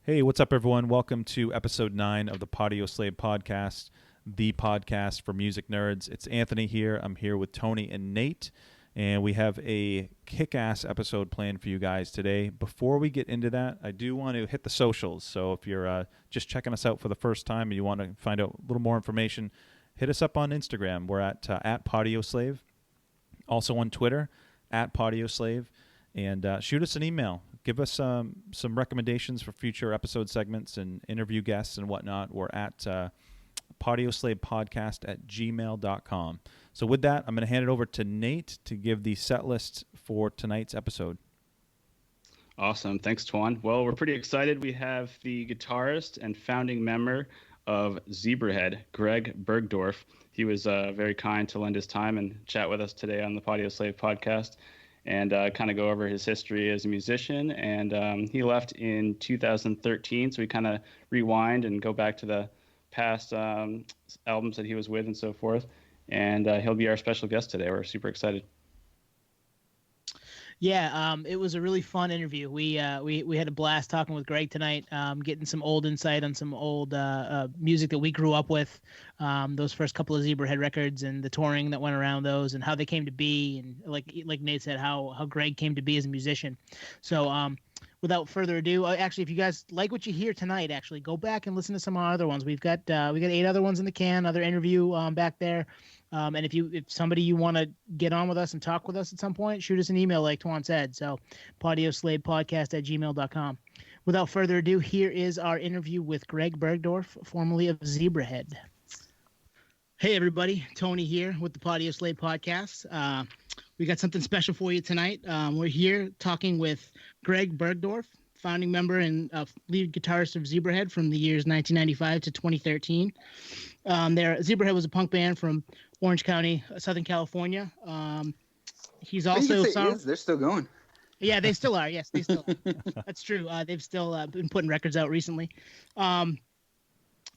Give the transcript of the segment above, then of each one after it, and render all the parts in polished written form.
Hey, what's up, everyone? Welcome to episode 9 of the Podioslave Podcast, the podcast for music nerds. It's Anthony here. I'm here with Tony and Nate, and we have a kick-ass episode planned for you guys today. Before we get into that, I do want to hit the socials. So if you're just checking us out for the first time and you want to find out a little more information, hit us up on Instagram. We're at Podioslave. Also on Twitter, at Podioslave. And shoot us an email. Give us some recommendations for future episode segments and interview guests and whatnot. We're at Podioslave@gmail.com. So with that, I'm going to hand it over to Nate to give the set list for tonight's episode. Awesome. Thanks, Twan. Well, we're pretty excited. We have the guitarist and founding member of Zebrahead, Greg Bergdorf. He was very kind to lend his time and chat with us today on the Podioslave Podcast, and kind of go over his history as a musician. And he left in 2013, so we kind of rewind and go back to the past albums that he was with and so forth. And he'll be our special guest today. We're super excited. Yeah, it was a really fun interview. We had a blast talking with Greg tonight, getting some old insight on some old music that we grew up with, those first couple of Zebrahead records and the touring that went around those and how they came to be, and like Nate said, how Greg came to be as a musician. So without further ado, actually, if you guys like what you hear tonight, actually go back and listen to some of our other ones. We got 8 other ones in the can, other interview back there. And if somebody you want to get on with us and talk with us at some point, shoot us an email like Twan said. So Podioslave@gmail.com. Without further ado, here is our interview with Greg Bergdorf, formerly of Zebrahead. Hey, everybody. Tony here with the Podioslave Podcast. We got something special for you tonight. We're here talking with Greg Bergdorf, founding member and lead guitarist of Zebrahead from the years 1995 to 2013. Zebrahead was a punk band from Orange County, Southern California. He's also they're still going. Yeah, they still are. Yes, they still are. That's true. They've still been putting records out recently.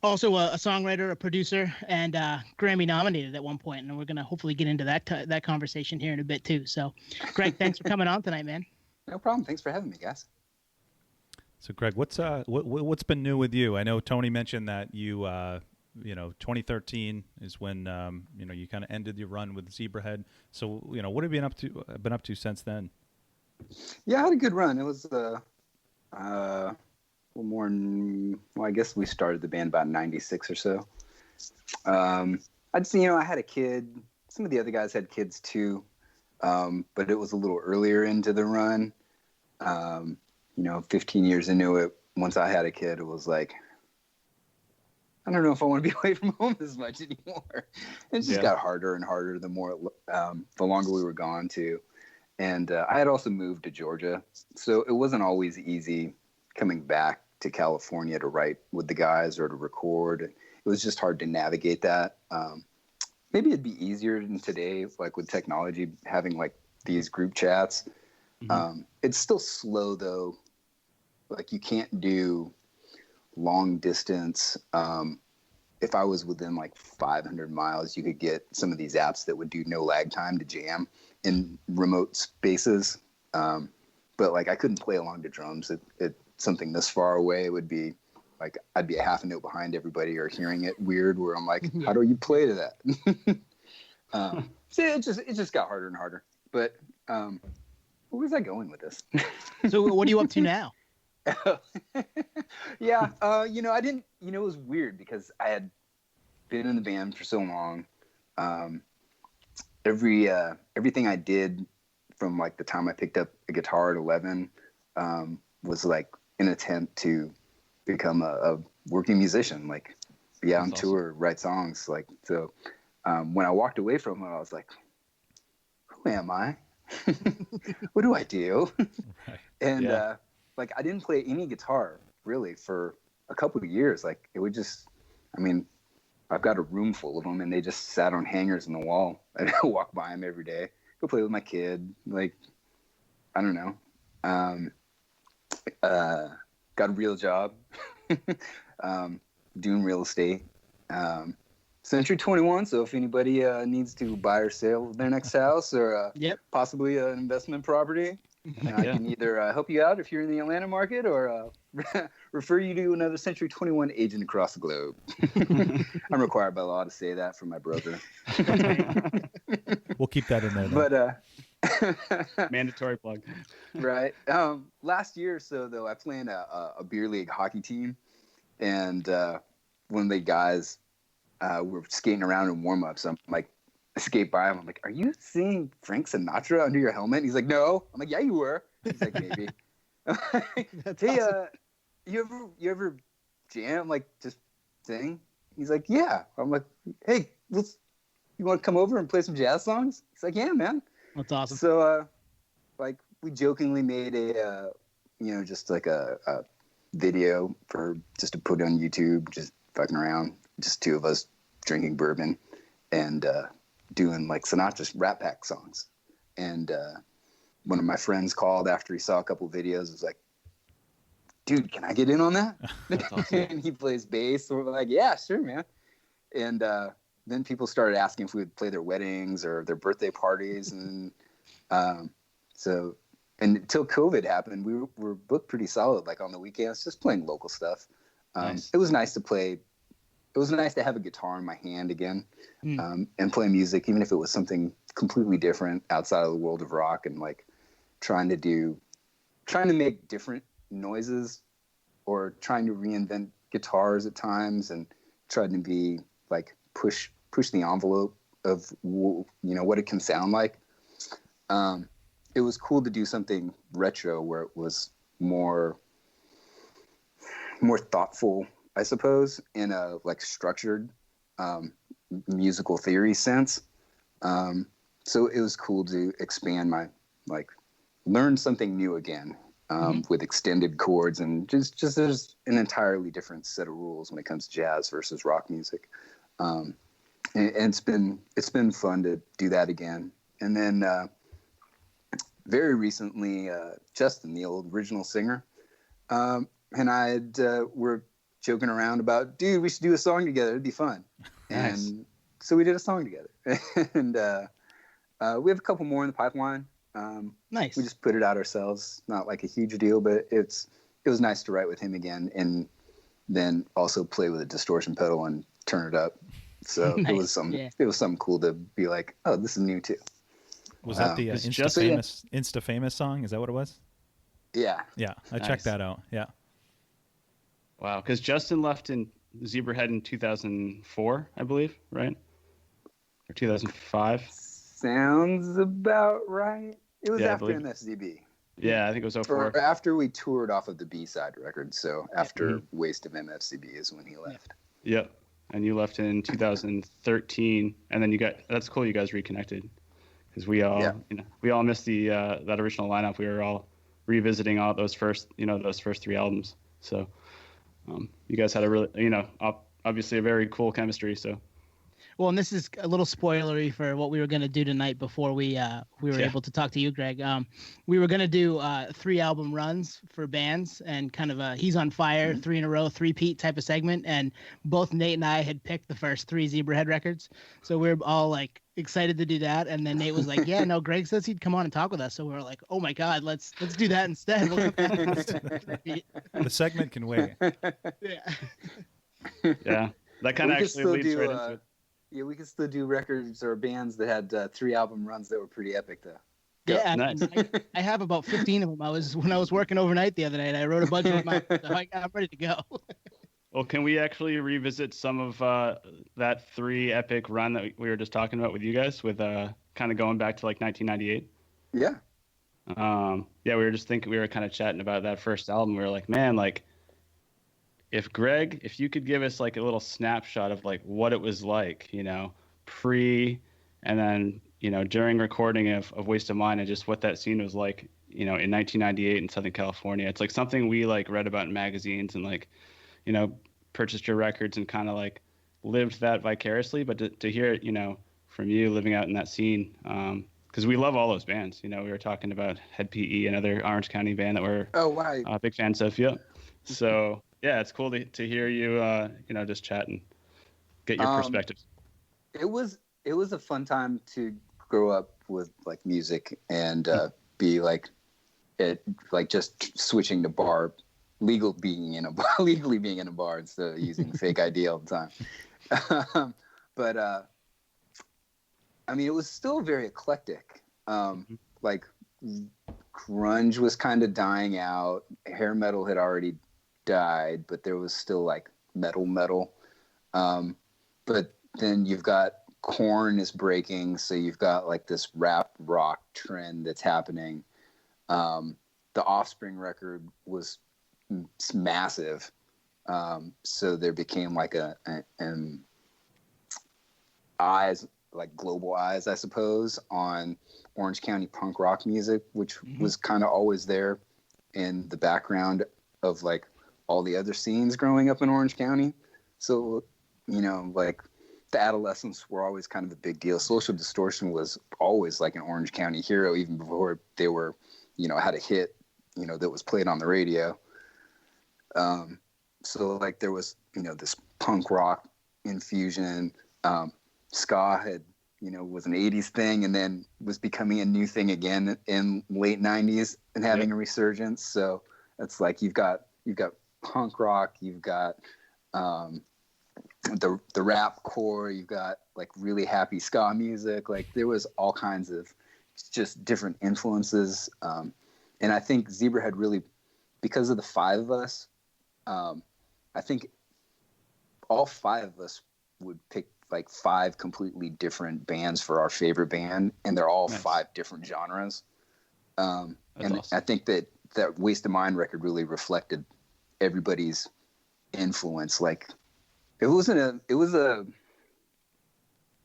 Also a songwriter, a producer, and Grammy nominated at one point, and we're going to hopefully get into that conversation here in a bit too. So, Greg, thanks for coming on tonight, man. No problem. Thanks for having me, guys. So, Greg, what's been new with you? I know Tony mentioned that you 2013 is when you kind of ended your run with Zebrahead. So, what have you been up to since then? Yeah, I had a good run. It was I guess we started the band about 96 or so. I had a kid. Some of the other guys had kids too, but it was a little earlier into the run. 15 years into it, once I had a kid, it was like, I don't know if I want to be away from home as much anymore. It just got harder and harder the longer we were gone too. And I had also moved to Georgia, so it wasn't always easy coming back to California to write with the guys or to record. It was just hard to navigate that. Maybe it'd be easier in today, like with technology, having like these group chats. Mm-hmm. It's still slow though. Like you can't do long distance. If I was within like 500 miles, you could get some of these apps that would do no lag time to jam in remote spaces. But like I couldn't play along to drums. It something this far away, it would be like I'd be a half a note behind everybody or hearing it weird where I'm like, how do you play to that? So it just got harder and harder. But where was I going with this? So what are you up to now? Yeah, I didn't, it was weird because I had been in the band for so long. Everything I did from like the time I picked up a guitar at 11 was like an attempt to become a working musician, like be out on tour, write songs. Like, so when I walked away from it, I was like, who am I? What do I do? Right. And like I didn't play any guitar really for a couple of years. Like it would just, I've got a room full of them and they just sat on hangers in the wall. And I walk by them every day, go play with my kid. Like, I don't know. Got a real job, doing real estate. Century 21. So if anybody needs to buy or sell their next house or possibly an investment property, And I can either help you out if you're in the Atlanta market, or refer you to another Century 21 agent across the globe. I'm required by law to say that from my broker. We'll keep that in there, though. But mandatory plug. Right. Last year or so, though, I played in a beer league hockey team, and one of the guys were skating around in warm-ups. I'm like, I skate by him. I'm like, "Are you seeing Frank Sinatra under your helmet?" He's like, "No." I'm like, "Yeah, you were." He's like, "Maybe." Hey, awesome. You ever jam, like just sing? He's like, "Yeah." I'm like, "Hey, you want to come over and play some jazz songs?" He's like, "Yeah, man." That's awesome. So, like, we jokingly made a, just like a video for just to put on YouTube, just fucking around, just two of us drinking bourbon and doing like Sinatra's Rat Pack songs. And one of my friends called after he saw a couple videos, was like, "Dude, can I get in on that?" Awesome. And he plays bass, so we're like, "Yeah, sure, man." And then people started asking if we would play their weddings or their birthday parties, and so until COVID happened, we were booked pretty solid, like on the weekends, just playing local stuff. Nice. It was nice to play. It was nice to have a guitar in my hand again, and play music, even if it was something completely different outside of the world of rock, and like trying to make different noises, or trying to reinvent guitars at times, and trying to be like push the envelope of what it can sound like. It was cool to do something retro where it was more thoughtful, I suppose, in a like structured musical theory sense. So it was cool to expand my learn something new again, with extended chords, and just there's an entirely different set of rules when it comes to jazz versus rock music. And it's been fun to do that again. And then very recently, Justin, the old original singer, and I were joking around about, "Dude, we should do a song together. It'd be fun." Nice. And so we did a song together. And we have a couple more in the pipeline. Nice. We just put it out ourselves. Not like a huge deal, but it was nice to write with him again, and then also play with a distortion pedal and turn it up. So nice. It was something cool to be like, "Oh, this is new too." Was that the Insta famous song? Is that what it was? Yeah. Yeah, I checked that out. Yeah. Wow, because Justin left in Zebrahead in 2004, I believe, right? Or 2005? Sounds about right. It was after MFZB. Yeah, I think it was 04. Or after we toured off of the B-side record, so after Waste of MFCB is when he left. Yep, and you left in 2013, and then that's cool, you guys reconnected. Because we all missed the that original lineup. We were all revisiting all those first three albums. So you guys had a really, obviously a very cool chemistry. So. Well, and this is a little spoilery for what we were going to do tonight before we were able to talk to you, Greg. We were going to do 3 album runs for bands, and kind of a He's on Fire, 3 in a row, 3-peat type of segment. And both Nate and I had picked the first 3 Zebrahead records. So we were all like excited to do that. And then Nate was like, "Yeah, no, Greg says he'd come on and talk with us." So we were like, "Oh my God, let's do that instead." We'll come back. The segment can wait. Yeah. Yeah. That kind of actually leads right into it. Yeah, we could still do records or bands that had 3 album runs that were pretty epic, though. Yeah, nice. I have about 15 of them. When I was working overnight the other night, I wrote a bunch of them. So I'm ready to go. Well, can we actually revisit some of that 3 epic run that we were just talking about with you guys, with kind of going back to like 1998? Yeah. We were just thinking, we were kind of chatting about that first album. We were like, man, like, if you could give us like a little snapshot of like what it was like, pre and then, during recording of Waste of Mine, and just what that scene was like, in 1998 in Southern California. It's like something we like read about in magazines and like, purchased your records and kind of like lived that vicariously. But to hear it, from you living out in that scene, because we love all those bands. We were talking about Head PE, another Orange County band that we're big fans of. Yeah. So yeah, it's cool to hear you, just chat and get your perspectives. It was a fun time to grow up with like music and be like it like just switching to bar, legally being in a bar instead of using the fake ID all the time. But I mean, it was still very eclectic. Like grunge was kind of dying out. Hair metal had already died, but there was still like metal. But then you've got Korn is breaking, so you've got like this rap rock trend that's happening. The Offspring record was massive, so there became like an eyes, like global eyes, I suppose, on Orange County punk rock music, which was kind of always there in the background of like all the other scenes growing up in Orange County. So, you know, like the Adolescents were always kind of a big deal. Social Distortion was always like an Orange County hero, even before they were, you know, had a hit, you know, that was played on the radio. So like there was, you know, this punk rock infusion. Ska had, you know, was an 80s thing and then was becoming a new thing again in late 90s and having a resurgence. So it's like you've got punk rock, you've got the rap core, you've got like really happy ska music. Like there was all kinds of just different influences. And I think Zebrahead really, because of the five of us, I think all five of us would pick like five completely different bands for our favorite band, and they're all five different genres. And awesome. I think that Waste of Mind record really reflected everybody's influence. Like it was an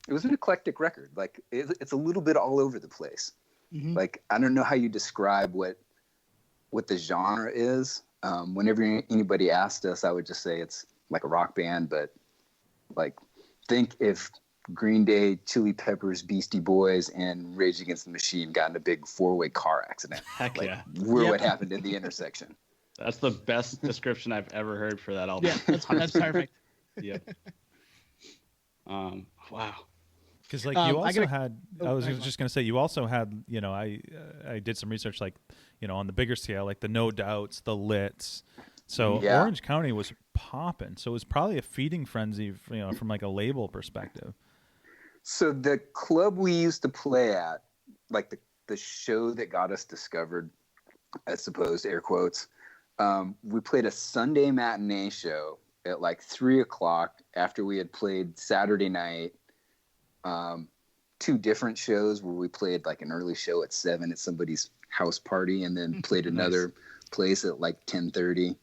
eclectic record. Like it's a little bit all over the place. Like I don't know how you describe what the genre is. Whenever anybody asked us, I would just say it's like a rock band, but like think if Green Day, Chili Peppers, Beastie Boys, and Rage Against the Machine got in a big 4-way car accident. Heck like, yeah. We're what happened in the intersection. That's the best description I've ever heard for that album. Yeah, that's perfect. Yep. Wow. Because like you also had, I was just going to say, you also had, you know, I did some research, like, you know, on the bigger scale, like the No Doubts, the Lits. So Orange County was popping. So it was probably a feeding frenzy, you know, from like a label perspective. So the club we used to play at, like the show that got us discovered, I suppose, air quotes, we played a Sunday matinee show at like 3:00 after we had played Saturday night. 2 different shows where we played like an early show at 7 at somebody's house party and then played another place at like 10:30.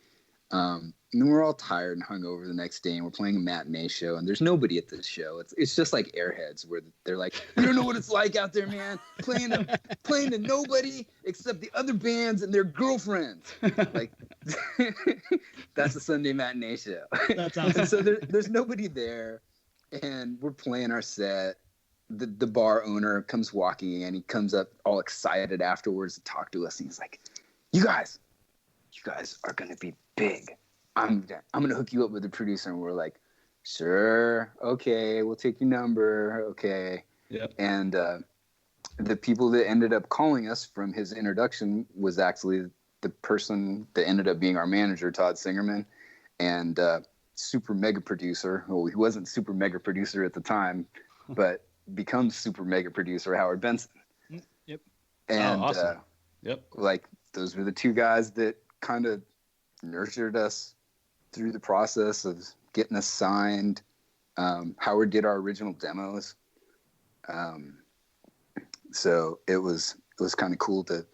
And then we're all tired and hungover the next day and we're playing a matinee show and there's nobody at this show. It's just like Airheads where they're like, you don't know what it's like out there, man, playing to nobody except the other bands and their girlfriends. Like that's a Sunday matinee show. That's awesome. So there's nobody there. And we're playing our set. The bar owner comes walking in. He comes up all excited afterwards to talk to us. And he's like, you guys are going to be big. I'm going to hook you up with the producer. And we're like, sure. Okay. We'll take your number. Okay. Yep. And the people that ended up calling us from his introduction was actually the person that ended up being our manager, Todd Singerman. And super mega producer. Well, he wasn't super mega producer at the time, but becomes super mega producer Howard Benson. Yep. And awesome. Like those were the 2 guys that kind of nurtured us through the process of getting us signed. Howard did our original demos. So it was kind of cool to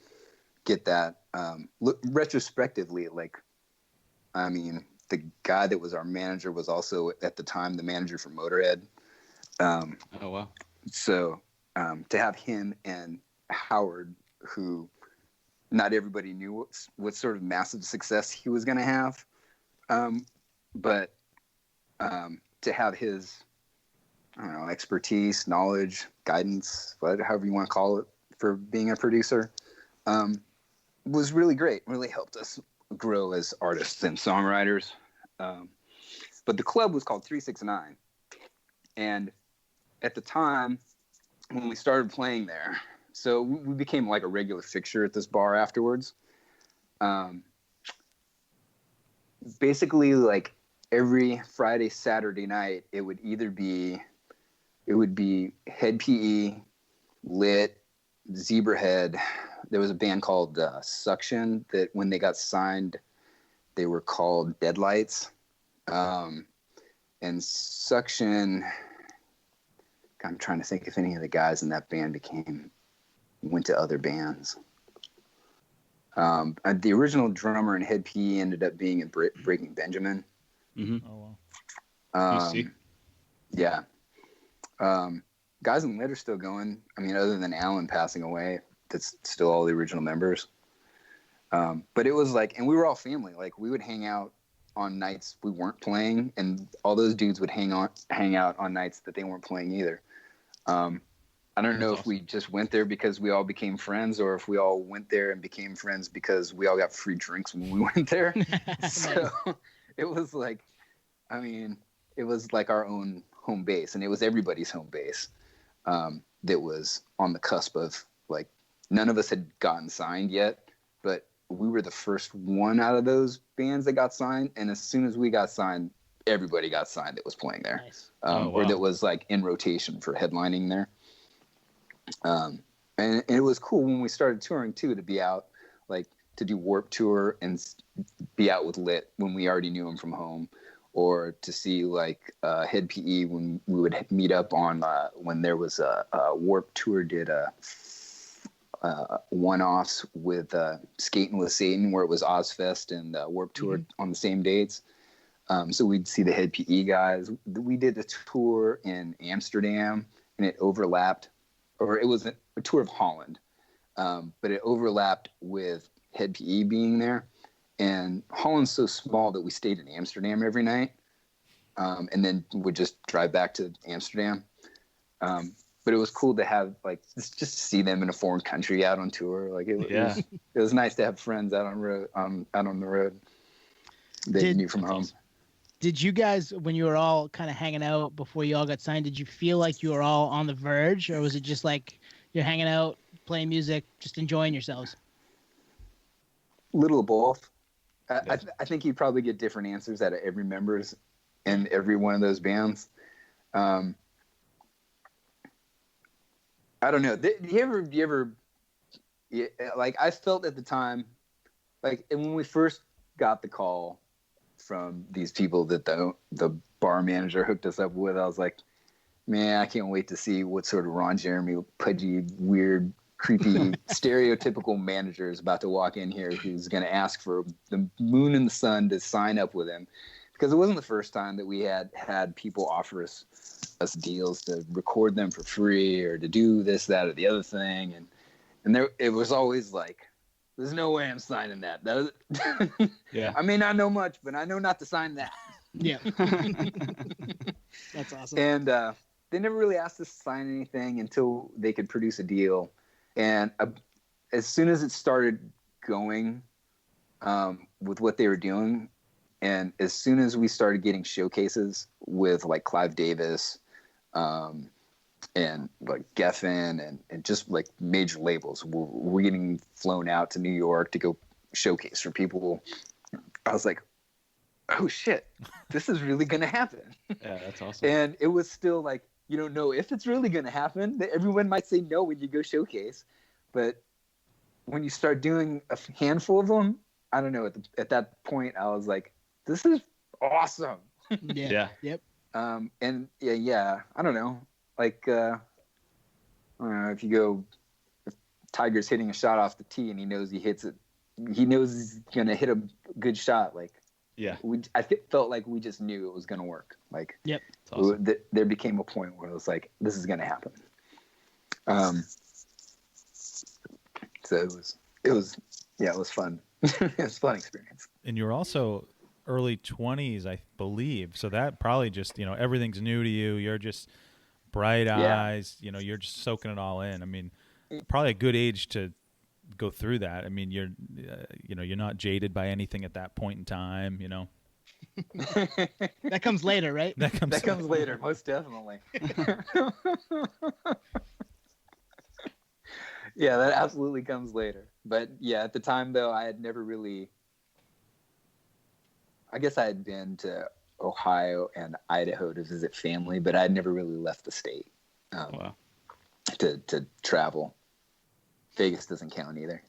get that. Look retrospectively, like, I mean, the guy that was our manager was also at the time the manager for Motorhead. Oh, wow. So to have him and Howard, who not everybody knew what sort of massive success he was going to have, but to have his, I don't know, expertise, knowledge, guidance, however you want to call it, for being a producer, was really great. Really helped us grow as artists and songwriters. But the club was called 369. And at the time when we started playing there, so we became like a regular fixture at this bar afterwards. basically like every Friday, Saturday night, it would be Head PE, Lit, Zebrahead. There was a band called Suction that when they got signed, they were called Deadlights. And Suction, I'm trying to think if any of the guys in that band went to other bands. The original drummer in Head PE ended up being in Breaking Benjamin. Mm-hmm. Oh wow. Yeah. Guys in Lit are still going. I mean, other than Alan passing away, that's still all the original members. But it was like, and we were all family. Like we would hang out on nights we weren't playing, and all those dudes would hang out on nights that they weren't playing either. I don't know if we just went there because we all became friends, or if we all went there and became friends because we all got free drinks when we went there. So it was like, I mean, it was like our own home base, and it was everybody's home base. That was on the cusp of, like, none of us had gotten signed yet, but we were the first one out of those bands that got signed. And as soon as we got signed, everybody got signed that was playing there. Nice. Or that was like in rotation for headlining there. And it was cool when we started touring too, to be out, like to do Warped Tour and be out with Lit when we already knew them from home, or to see like Head PE when we would meet up on when there was a Warped Tour did one-offs with Skating with Satan, where it was Ozfest and Warped Tour on the same dates. So we'd see the Head PE guys. We did a tour in Amsterdam, and it overlapped, or it was a tour of Holland, but it overlapped with Head PE being there. And Holland's so small that we stayed in Amsterdam every night, and then would just drive back to Amsterdam. But it was cool to have, like, just to see them in a foreign country out on tour. Like it was nice to have friends out on the road that you knew from home. Awesome. Did you guys, when you were all kind of hanging out before you all got signed, did you feel like you were all on the verge, or was it just like you're hanging out, playing music, just enjoying yourselves? Little of both. I think you'd probably get different answers out of every members in every one of those bands. I don't know. You ever like, I felt at the time, like, and when we first got the call from these people that the bar manager hooked us up with, I was like, man, I can't wait to see what sort of Ron Jeremy, pudgy, weird, creepy, stereotypical manager is about to walk in here who's going to ask for the moon and the sun to sign up with him. Because it wasn't the first time that we had people offer us deals to record them for free, or to do this, that, or the other thing. And there, it was always like, there's no way I'm signing that. Yeah. I may not know much, but I know not to sign that. Yeah. That's awesome. And they never really asked us to sign anything until they could produce a deal. And as soon as it started going with what they were doing, and as soon as we started getting showcases with like Clive Davis and like Geffen and just like major labels, we're getting flown out to New York to go showcase for people. I was like, oh shit, this is really going to happen. Yeah, that's awesome. And it was still like, you don't know if it's really going to happen. Everyone might say no when you go showcase, but when you start doing a handful of them, I don't know. At that point, I was like, this is awesome. Yeah. Yep. And yeah, I don't know. Like, I don't know, if Tiger's hitting a shot off the tee and he knows he hits it, he knows he's going to hit a good shot. Like, yeah, I felt like we just knew it was going to work. Like, yep. Awesome. There became a point where it was like, this is going to happen. So it was fun. It was a fun experience. And you're also early 20s, I believe. So that probably just, everything's new to you. You're just bright eyes, you're just soaking it all in. I mean, probably a good age to go through that. I mean, you're not jaded by anything at that point in time, That comes later, right? That comes later, most definitely. Yeah, that absolutely comes later. But yeah, at the time though, I had never really. I guess I had been to Ohio and Idaho to visit family, but I had never really left the state to travel. Vegas doesn't count either.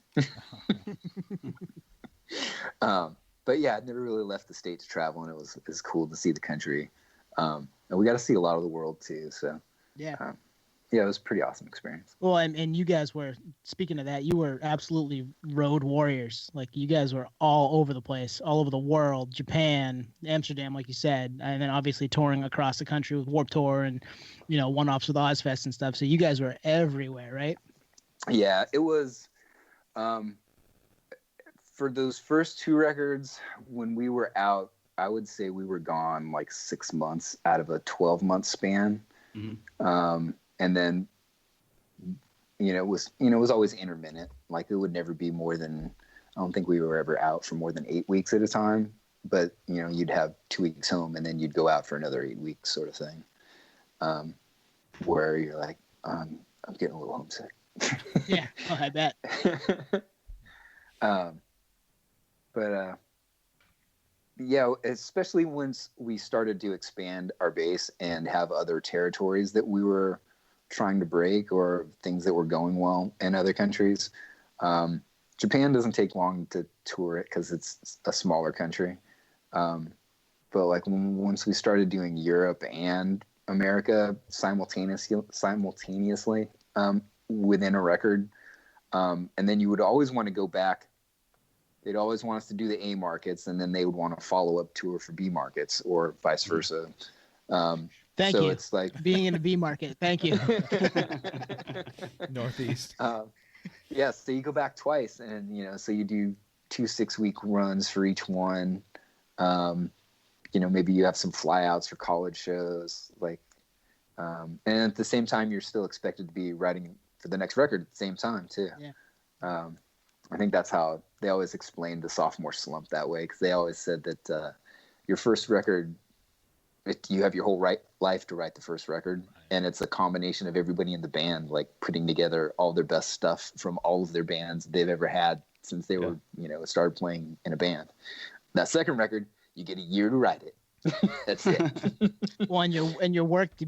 But yeah, I'd never really left the state to travel, and it was cool to see the country. And we got to see a lot of the world too. So yeah. Yeah, it was a pretty awesome experience. Well, and you guys were, speaking of that, you were absolutely road warriors. Like, you guys were all over the place, all over the world, Japan, Amsterdam, like you said, and then obviously touring across the country with Warped Tour and, one-offs with Ozfest and stuff. So you guys were everywhere, right? Yeah, it was, for those first 2 records, when we were out, I would say we were gone like 6 months out of a 12-month span. Mm-hmm. And then, it was always intermittent. Like, it would never be more than, I don't think we were ever out for more than 8 weeks at a time. But, you'd have 2 weeks home and then you'd go out for another 8 weeks sort of thing. Where you're like, I'm getting a little homesick. Yeah, I bet. Yeah, especially once we started to expand our base and have other territories that we were trying to break or things that were going well in other countries. Japan doesn't take long to tour it because it's a smaller country. But like once we started doing Europe and America simultaneously within a record, and then you would always want to go back. They'd always want us to do the A markets, and then they would want a follow-up tour for B markets or vice versa. Thank you. It's like being in a B market. Thank you. Northeast. Yeah, so you go back twice, and so you do 2 6-week runs for each one. Maybe you have some flyouts for college shows, and at the same time, you're still expected to be writing for the next record at the same time too. Yeah. I think that's how they always explained the sophomore slump that way, because they always said that your first record, you have your whole life to write the first record, and it's a combination of everybody in the band like putting together all their best stuff from all of their bands they've ever had since they were started playing in a band. That second record, you get a year to write it. That's it. Well, and you've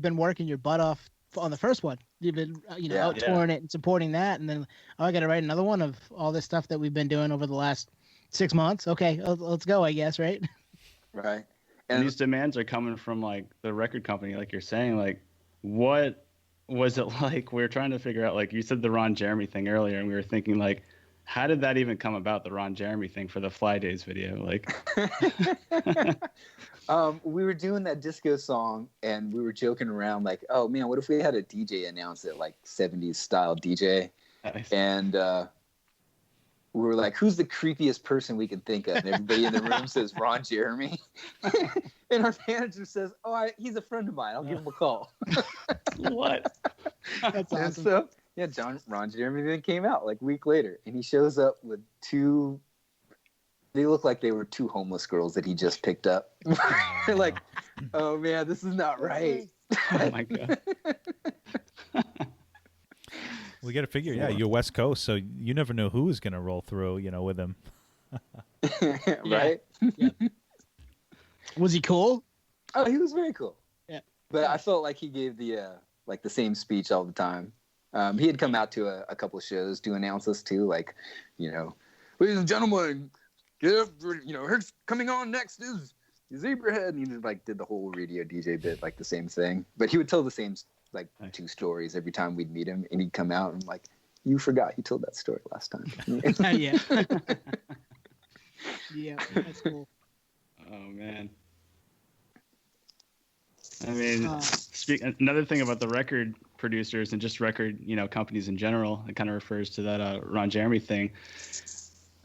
been working your butt off on the first one. You've been out touring it and supporting that, and then I got to write another one of all this stuff that we've been doing over the last 6 months. Okay, let's go, I guess, right? Right. And these demands are coming from like the record company, like you're saying. Like, what was it like? We were trying to figure out, like you said, the Ron Jeremy thing earlier, and we were thinking like, how did that even come about, the Ron Jeremy thing for the Fly Days video? Like, we were doing that disco song, and we were joking around like, oh man, what if we had a DJ announce it, like 70s style DJ? Nice. And we were like, who's the creepiest person we can think of? And everybody in the room says Ron Jeremy. And our manager says, he's a friend of mine. I'll give him a call. What? That's awesome. And so, yeah, Ron Jeremy then came out like a week later, and he shows up with 2. They look like they were 2 homeless girls that he just picked up. They're like, oh man, this is not right. Oh my God. We got to figure, you're West Coast, so you never know who is going to roll through, with him. Right? Yeah. Was he cool? Oh, he was very cool. Yeah. But I felt like he gave the same speech all the time. He had come out to a couple of shows to announce us too, like, ladies and gentlemen, get up, here's coming on next is Zebrahead, and he just like did the whole radio DJ bit, like the same thing. But he would tell the same 2 stories every time we'd meet him, and he'd come out and like, you forgot he told that story last time. Yeah. Yeah, that's cool. Oh man. I mean, another thing about the record producers and just record, companies in general, it kind of refers to that Ron Jeremy thing.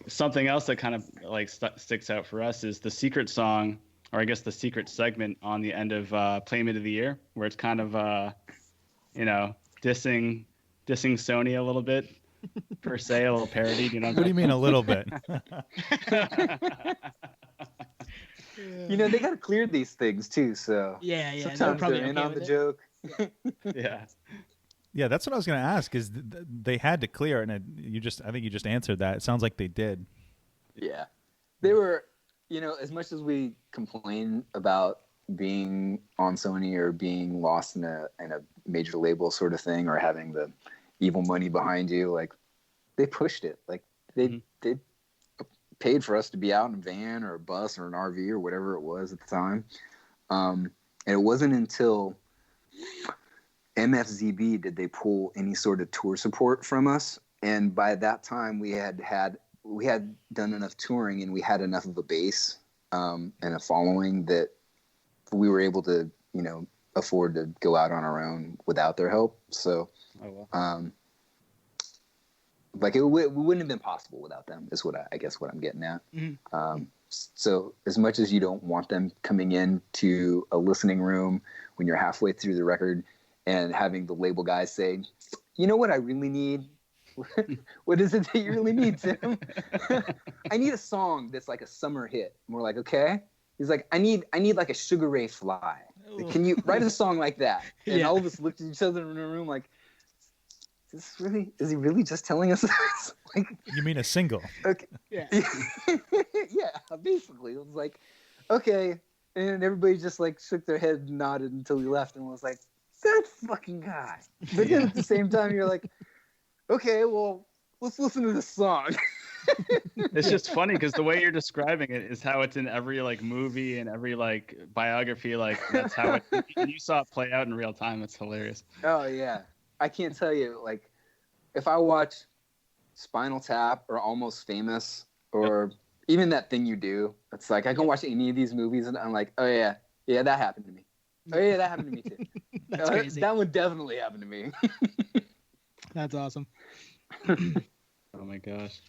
Something else that kind of like sticks out for us is the secret song, or I guess the secret segment on the end of Playmate of the Year, where it's kind of, dissing Sony a little bit, per se, a little parody. What do you mean a little bit? They got to clear these things too, so yeah. sometimes they're in on the joke. Yeah. Yeah, that's what I was going to ask. Is they had to clear, and I think you just answered that. It sounds like they did. Yeah, they were. As much as we complain about being on Sony or being lost in a major label sort of thing, or having the evil money behind you, like they pushed it. Like they paid for us to be out in a van or a bus or an RV or whatever it was at the time. And it wasn't until MFZB did they pull any sort of tour support from us. And by that time we had done enough touring and we had enough of a base and a following that we were able to, afford to go out on our own without their help. So, like it wouldn't have been possible without them is what I guess what I'm getting at. Mm-hmm. So as much as you don't want them coming in to a listening room when you're halfway through the record and having the label guys say, you know what I really need? What is it that you really need, Tim? I need a song that's like a summer hit. And we're like, okay. He's like, I need like a Sugar Ray Fly. Can you write a song like that? And all of us looked at each other in the room like, is he really just telling us this? Like, you mean a single? Okay. Yeah. Yeah, basically. It was like, okay. And everybody just like shook their head and nodded until we left and was like, that fucking guy. But then at the same time, you're like, okay, well, let's listen to this song. It's just funny because the way you're describing it is how it's in every like movie and every like biography. Like that's how you saw it play out in real time. It's hilarious. Oh yeah. I can't tell you, like, if I watch Spinal Tap or Almost Famous or even That Thing You Do, it's like I can watch any of these movies and I'm like, oh yeah, that happened to me. Oh yeah, that happened to me too. That's crazy. That one definitely happened to me. That's awesome. Oh my gosh.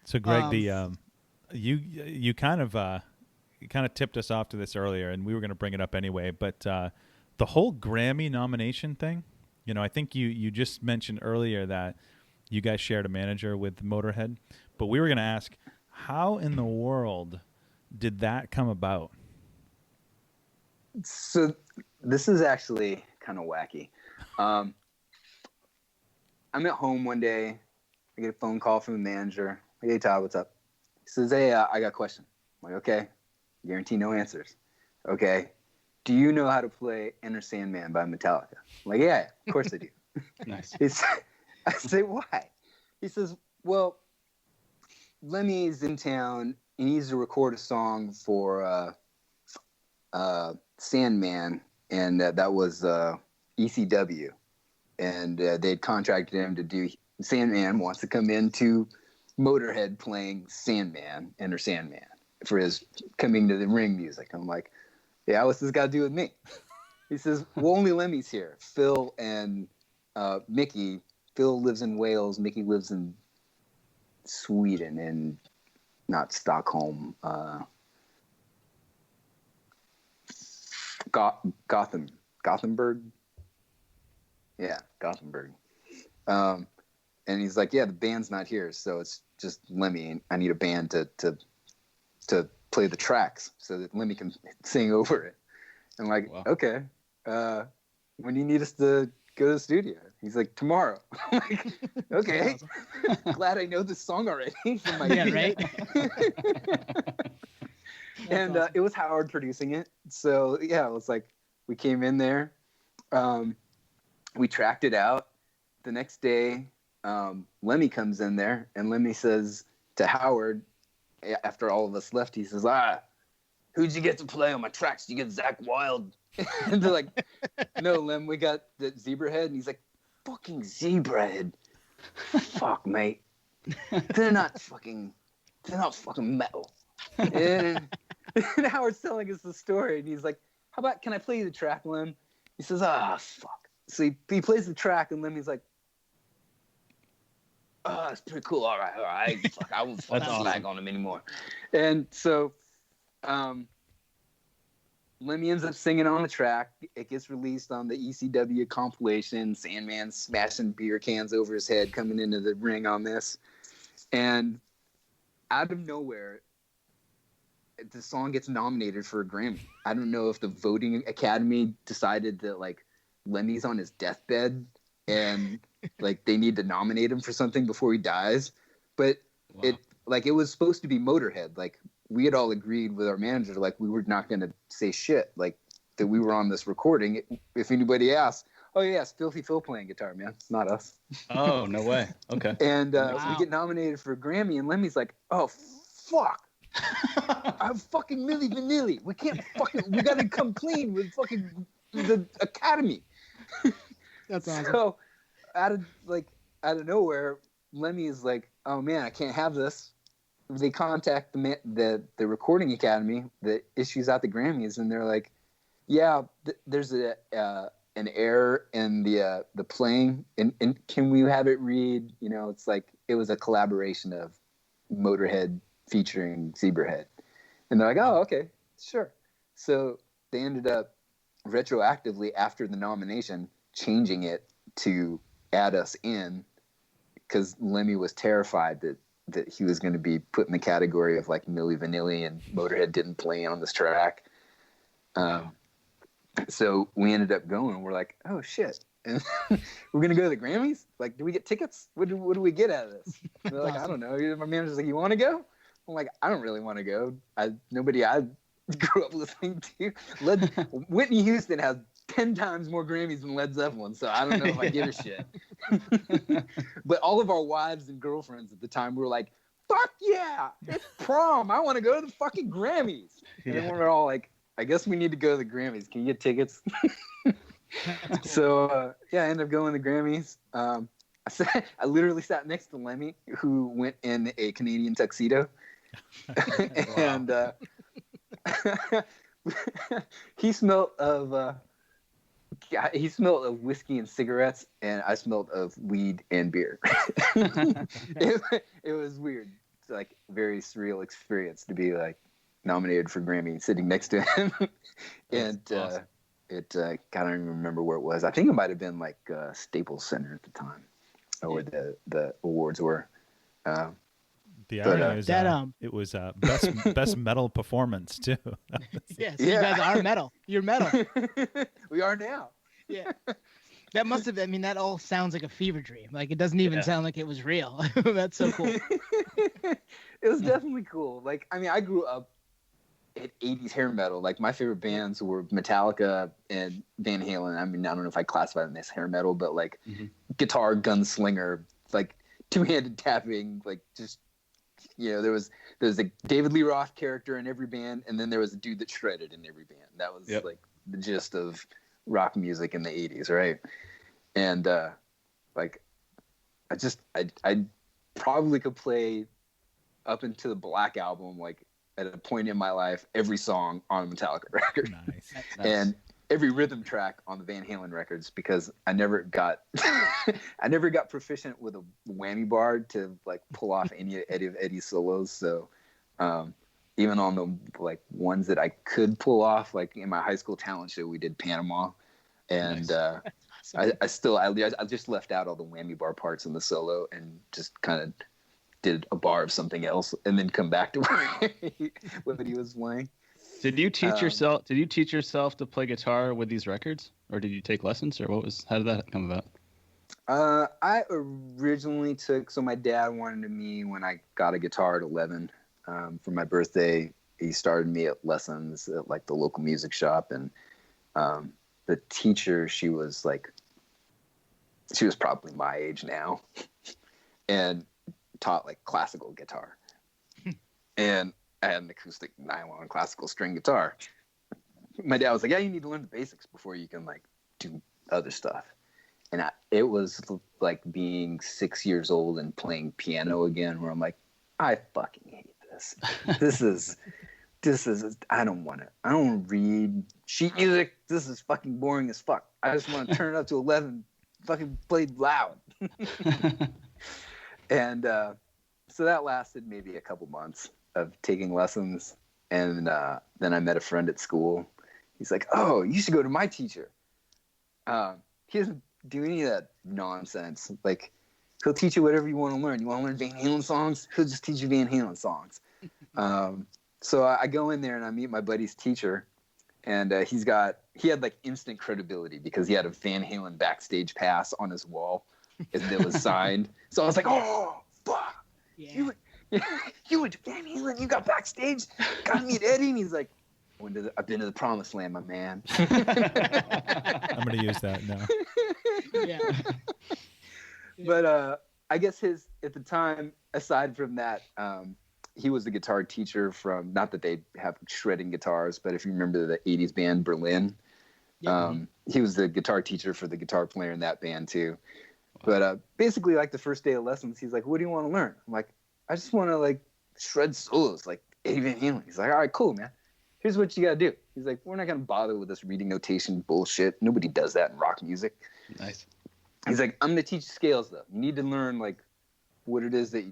So Greg, you kind of tipped us off to this earlier, and we were going to bring it up anyway. But the whole Grammy nomination thing, I think you just mentioned earlier that you guys shared a manager with Motorhead, but we were going to ask, how in the world did that come about? So this is actually kind of wacky. I'm at home one day. I get a phone call from the manager. Like, hey, Todd, what's up? He says, hey, I got a question. I'm like, okay. Guarantee no answers. Okay. Do you know how to play Enter Sandman by Metallica? I'm like, yeah, of course I do. Nice. I say, why? He says, well, Lemmy's in town. He needs to record a song for Sandman, and that was ECW. And they'd contracted him to do Sandman wants to come into Motorhead playing Sandman, Enter Sandman, for his coming to the ring music. I'm like, yeah, what's this got to do with me? He says, well, only Lemmy's here. Phil and Mickey. Phil lives in Wales. Mickey lives in Sweden and not Stockholm. Gothenburg. Yeah, Gothenburg. And he's like, yeah, the band's not here, so it's just Lemmy, and I need a band to play the tracks so that Lemmy can sing over it. I'm like, wow. Okay. When do you need us to go to the studio? He's like, tomorrow. I'm like, okay. Awesome. Glad I know this song already from my right? And awesome. It was Howard producing it. So yeah, it was like we came in there, we tracked it out. The next day, Lemmy comes in there, and Lemmy says to Howard, after all of us left, he says, who'd you get to play on my tracks? Did you get Zach Wilde? And they're like, no, Lem, we got the Zebrahead. And he's like, fucking Zebrahead. Fuck, mate. They're not fucking metal. And Howard's telling us the story, and he's like, how about, can I play you the track, Lem? He says, fuck. So he plays the track, and Lemmy's like, oh, that's pretty cool. All right. Fuck, I won't fucking slag on him anymore. And so Lemmy ends up singing on the track. It gets released on the ECW compilation. Sandman smashing beer cans over his head, coming into the ring on this. And out of nowhere, the song gets nominated for a Grammy. I don't know if the voting academy decided that, like, Lemmy's on his deathbed and like they need to nominate him for something before he dies. But it was supposed to be Motorhead. Like we had all agreed with our manager, like we were not going to say shit, like that we were on this recording. If anybody asks, oh yeah, it's Filthy Phil playing guitar, man. It's not us. Oh, no way. Okay. And we get nominated for a Grammy, and Lemmy's like, oh fuck. I'm fucking Milli Vanilli. We got to come clean with fucking the Academy. That's awesome. So out of nowhere, Lemmy is like, oh man, I can't have this. They contact the recording academy that issues out the Grammys, and they're like, yeah, there's an error in the playing, and can we have it read? You know, it's like it was a collaboration of Motorhead featuring Zebrahead, and they're like, oh, okay, sure. So they ended up retroactively after the nomination changing it to add us in, because Lemmy was terrified that he was going to be put in the category of like Milli Vanilli and Motorhead didn't play on this track. So we ended up going. We're like, oh shit, and we're gonna go to the Grammys. Like, do we get tickets? What do we get out of this? And they're like, I don't know. My manager's like, you want to go? I'm like, I don't really want to go. Nobody I grew up listening to. Whitney Houston has 10 times more Grammys than Led Zeppelin, so I don't know if I give a shit. But all of our wives and girlfriends at the time were like, fuck yeah, it's prom. I want to go to the fucking Grammys. And then we're all like, I guess we need to go to the Grammys. Can you get tickets? So, I ended up going to the Grammys. I literally sat next to Lemmy, who went in a Canadian tuxedo. And he smelled of whiskey and cigarettes, and I smelled of weed and beer. It was weird. It's like a very surreal experience to be like nominated for Grammy, sitting next to him. And awesome. God, I don't even remember where it was. I think it might have been like Staples Center at the time, where the awards were. The irony is it was best metal performance too. Yes, you guys are metal. You're metal. We are now. Yeah. That must have. I mean, that all sounds like a fever dream. Like it doesn't even sound like it was real. That's so cool. It was definitely cool. Like, I mean, I grew up at 80s hair metal. Like my favorite bands were Metallica and Van Halen. I mean, I don't know if I classify them as hair metal, but like guitar gunslinger, like two-handed tapping, like just. You know, there was a David Lee Roth character in every band, and then there was a dude that shredded in every band. That was like the gist of rock music in the 80s, right? And like I probably could play up into the Black Album, like at a point in my life, every song on a Metallica record. Nice. And every rhythm track on the Van Halen records, because I never got proficient with a whammy bar to like pull off any of Eddie's solos. So even on the like ones that I could pull off, like in my high school talent show, we did Panama, and I just left out all the whammy bar parts in the solo and just kind of did a bar of something else and then come back to what he was playing. Did you teach yourself? Did you teach yourself to play guitar with these records, or did you take lessons, or how did that come about? I originally took. So my dad wanted me when I got a guitar at 11 for my birthday. He started me at lessons at like the local music shop, and the teacher, she was probably my age now, and taught like classical guitar, and I had an acoustic nylon classical string guitar. My dad was like, yeah, you need to learn the basics before you can like do other stuff. And it was like being 6 years old and playing piano again, where I'm like, I fucking hate this. This is, I don't want to read sheet music. This is fucking boring as fuck. I just want to turn it up to 11, fucking play loud. And so that lasted maybe a couple months of taking lessons, and then I met a friend at school. He's like, oh, you should go to my teacher. He doesn't do any of that nonsense. Like, he'll teach you whatever you want to learn. You want to learn Van Halen songs? He'll just teach you Van Halen songs. So I go in there and I meet my buddy's teacher, And he had like instant credibility because he had a Van Halen backstage pass on his wall that was signed. So I was like, oh, fuck. Yeah. You went to Van Halen, you got backstage, got to meet Eddie. And he's like, I've been to the promised land, my man. I'm going to use that now. Yeah. But I guess at the time, aside from that, he was the guitar teacher from, not that they have shredding guitars, but if you remember the 80s band Berlin, he was the guitar teacher for the guitar player in that band too. But basically, like the first day of lessons, he's like, what do you want to learn? I'm like, I just want to like shred solos like Eddie Van Halen. He's like, all right, cool, man. Here's what you got to do. He's like, we're not going to bother with this reading notation bullshit. Nobody does that in rock music. Nice. He's like, I'm going to teach you scales, though. You need to learn like what it is that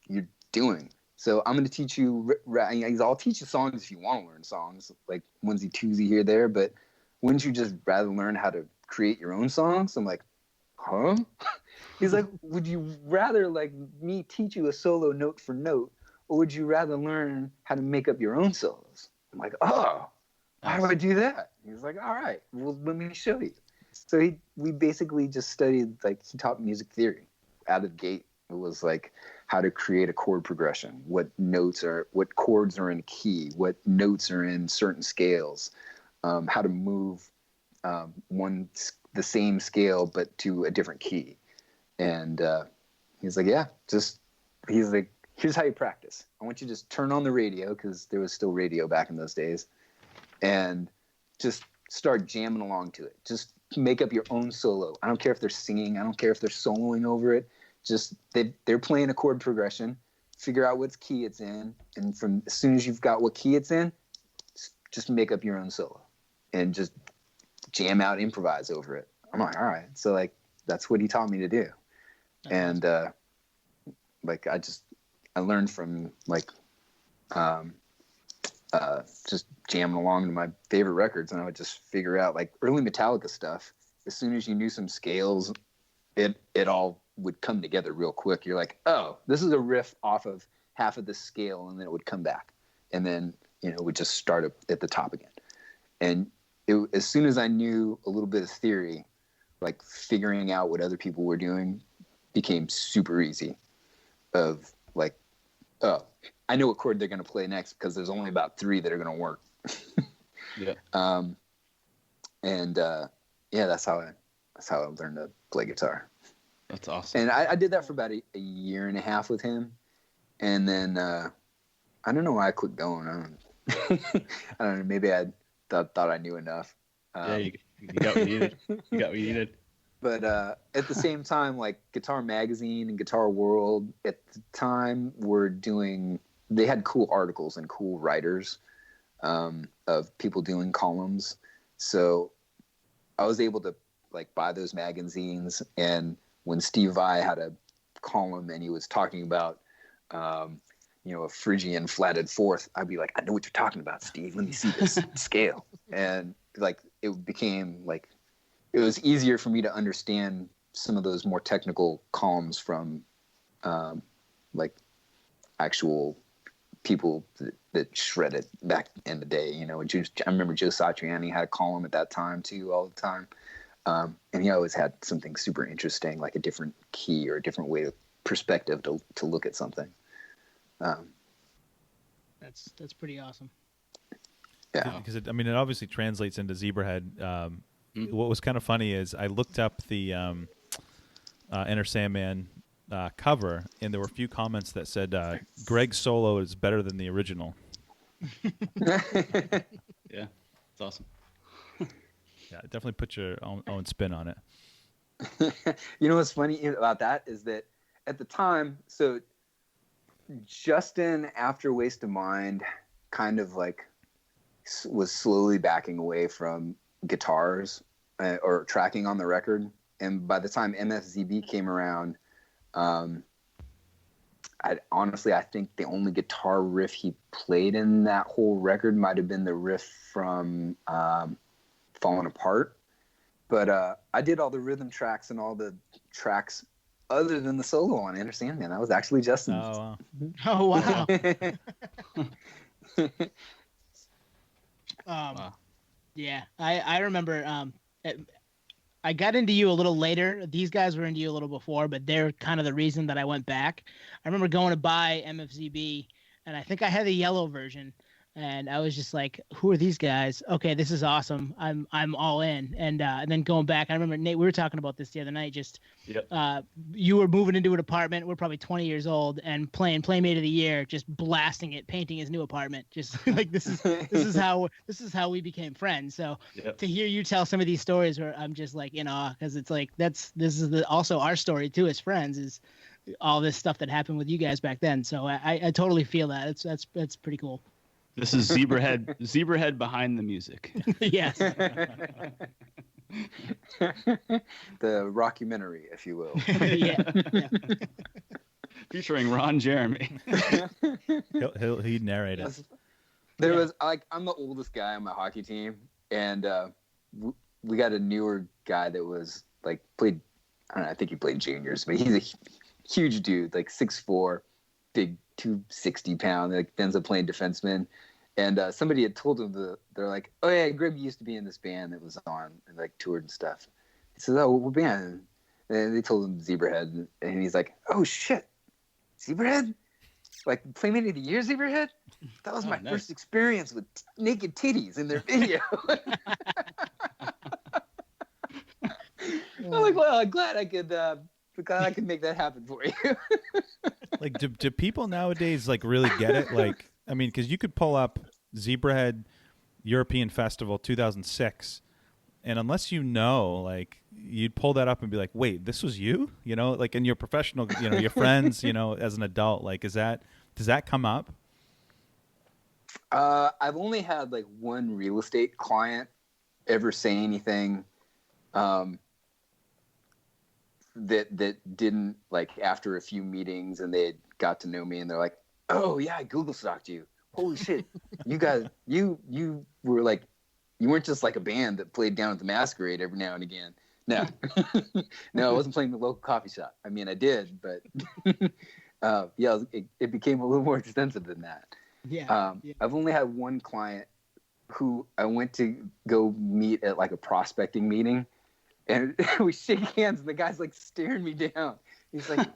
you're doing. So I'm going to teach you, I'll teach you songs if you want to learn songs, like onesie, twosie here, there. But wouldn't you just rather learn how to create your own songs? I'm like, huh? He's like, would you rather like me teach you a solo note for note, or would you rather learn how to make up your own solos? I'm like, oh, how do I do that? He's like, all right, well, let me show you. So we basically just studied, like, he taught music theory out of the gate. It was like how to create a chord progression, what chords are in key, what notes are in certain scales, how to move the same scale but to a different key. And he's like, he's like, here's how you practice. I want you to just turn on the radio, because there was still radio back in those days, and just start jamming along to it. Just make up your own solo. I don't care if they're singing. I don't care if they're soloing over it. Just they're playing a chord progression. Figure out what key it's in, and from as soon as you've got what key it's in, just make up your own solo, and just jam out, improvise over it. I'm like, all right. So like that's what he taught me to do, and like I learned from like just jamming along to my favorite records, and I would just figure out like early Metallica stuff. As soon as you knew some scales, it all would come together real quick. You're like, oh, this is a riff off of half of the scale, and then it would come back, and then we'd just start at the top again. And as soon as I knew a little bit of theory, like figuring out what other people were doing became super easy. Of like, oh, I know what chord they're going to play next because there's only about 3 that are going to work. Yeah. That's how I learned to play guitar. That's awesome. And I did that for about a year and a half with him, and then I don't know why I quit going. I don't know. Maybe I thought I knew enough. You got what you needed. You got what you needed. But at the same time, like Guitar Magazine and Guitar World at the time they had cool articles and cool writers of people doing columns. So I was able to like buy those magazines. And when Steve Vai had a column and he was talking about, a Phrygian flatted fourth, I'd be like, I know what you're talking about, Steve. Let me see this scale. And like, it became like, it was easier for me to understand some of those more technical columns from like actual people that shredded back in the day. I remember Joe Satriani had a column at that time too, all the time. And he always had something super interesting, like a different key or a different way of perspective to look at something. That's pretty awesome. Yeah, because it obviously translates into Zebrahead. What was kind of funny is I looked up the Enter Sandman cover, and there were a few comments that said Greg's solo is better than the original. Yeah, it's awesome. Yeah, definitely put your own spin on it. You know what's funny about that is that at the time, so Justin, after Waste of Mind, kind of like was slowly backing away from guitars or tracking on the record. And by the time MFZB came around, I think the only guitar riff he played in that whole record might have been the riff from Falling Apart. But I did all the rhythm tracks and all the tracks other than the solo on Enter Sandman. That was actually Justin's. Oh, wow. Wow. Yeah, I remember. I got into you a little later. These guys were into you a little before, but they're kind of the reason that I went back. I remember going to buy MFZB, and I think I had the yellow version, and I was just like, "Who are these guys? Okay, this is awesome. I'm all in." And then going back, I remember Nate. We were talking about this the other night. Just you were moving into an apartment. We're probably 20 years old and playing Playmate of the Year, just blasting it, painting his new apartment. Just like this is how we became friends. So to hear you tell some of these stories, where I'm just like in awe, because it's like this is also our story too as friends, is all this stuff that happened with you guys back then. So I totally feel that. That's pretty cool. This is Zebrahead behind the music. Yes. The rockumentary, if you will. Yeah. Featuring Ron Jeremy. He'd narrate it. There was I'm the oldest guy on my hockey team, and we got a newer guy that was like played. I don't know. I think he played juniors, but he's a huge dude, like 6'4", big 260-pound. Like ends up playing defenseman. And somebody had told him they're like, "Oh yeah, Greg used to be in this band that was on and like toured and stuff." He says, "Oh, what band?" And they told him Zebrahead, and he's like, "Oh shit, Zebrahead? Like Playmate of the Year, Zebrahead? That was my first experience with naked titties in their video." I'm like, "Well, I'm glad I could make that happen for you." Like, do people nowadays like really get it? Like, I mean, because you could pull up Zebrahead European Festival 2006, and unless you know, like, you'd pull that up and be like, "Wait, this was you?" You know, like in your professional, your friends, as an adult, like, does that come up? I've only had like one real estate client ever say anything that didn't, like, after a few meetings and they got to know me and they're like, "Oh yeah, I Google stalked you. Holy shit, you guys, you were like, you weren't just like a band that played down at the Masquerade every now and again." No, no, I wasn't playing the local coffee shop. I mean, I did, but it became a little more extensive than that. Yeah. I've only had one client who I went to go meet at like a prospecting meeting, and we shake hands, and the guy's like staring me down. He's like.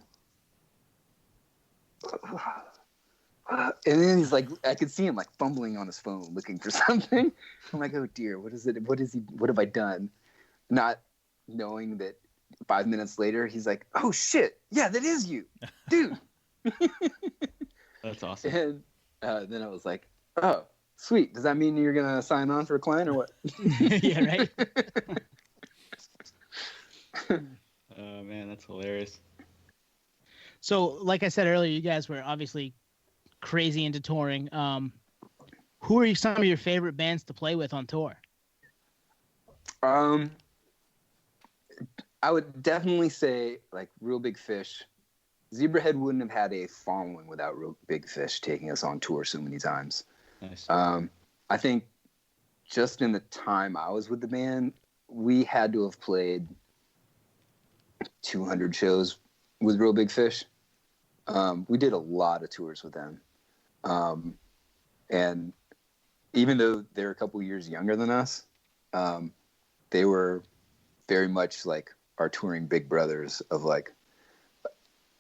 And then he's like, I could see him like fumbling on his phone looking for something. I'm like, "Oh dear, what is it? What have I done?" Not knowing that 5 minutes later, he's like, "Oh shit, yeah, that is you, dude." That's awesome. And then I was like, "Oh, sweet. Does that mean you're gonna sign on for a client or what?" Yeah, right. Oh man, that's hilarious. So, like I said earlier, you guys were obviously crazy into touring. Who are some of your favorite bands to play with on tour? I would definitely say like Real Big Fish. Zebrahead wouldn't have had a following without Real Big Fish taking us on tour so many times. Nice. I think just in the time I was with the band, we had to have played 200 shows with Real Big Fish. We did a lot of tours with them. And even though they're a couple years younger than us, they were very much like our touring big brothers of like,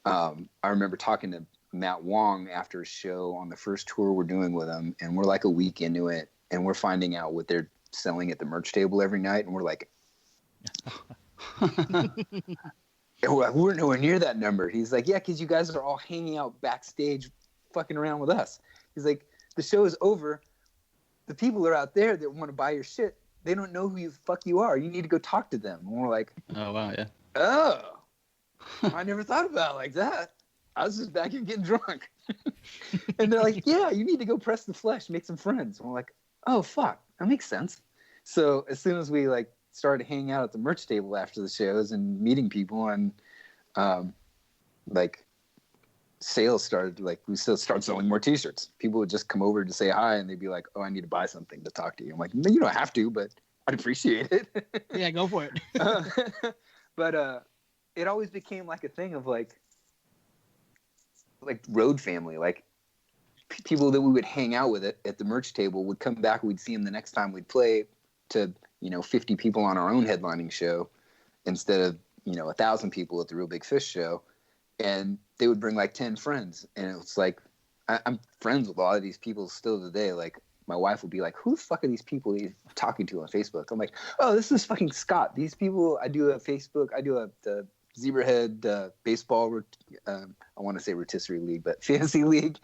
I remember talking to Matt Wong after a show on the first tour we're doing with them, and we're like a week into it, and we're finding out what they're selling at the merch table every night, and we're like, we're nowhere near that number. He's like, "Yeah, because you guys are all hanging out backstage fucking around with us." He's like, "The show is over. The people are out there that want to buy your shit. They don't know who the fuck you are. You need to go talk to them." And we're like, "Oh, wow, yeah. Oh, I never thought about it like that. I was just back here getting drunk." And they're like, "Yeah, you need to go press the flesh, make some friends." And we're like, "Oh, fuck. That makes sense." So as soon as we like started hanging out at the merch table after the shows and meeting people, and like sales started, like we still started selling more t-shirts. People would just come over to say hi, and they'd be like, "Oh, I need to buy something to talk to you." I'm like, "No, you don't have to, but I'd appreciate it." Yeah, go for it. But it always became like a thing of like road family. Like people that we would hang out with at the merch table would come back. We'd see them the next time we'd play, to 50 people on our own headlining show instead of 1,000 people at the Real Big Fish show, and they would bring like 10 friends, and it was like I'm friends with a lot of these people still today. Like my wife would be like, "Who the fuck are these people you're talking to on Facebook?" I'm like, "Oh, this is fucking Scott. These people I do a Facebook. I do the Zebrahead baseball. I want to say rotisserie league, but fantasy league."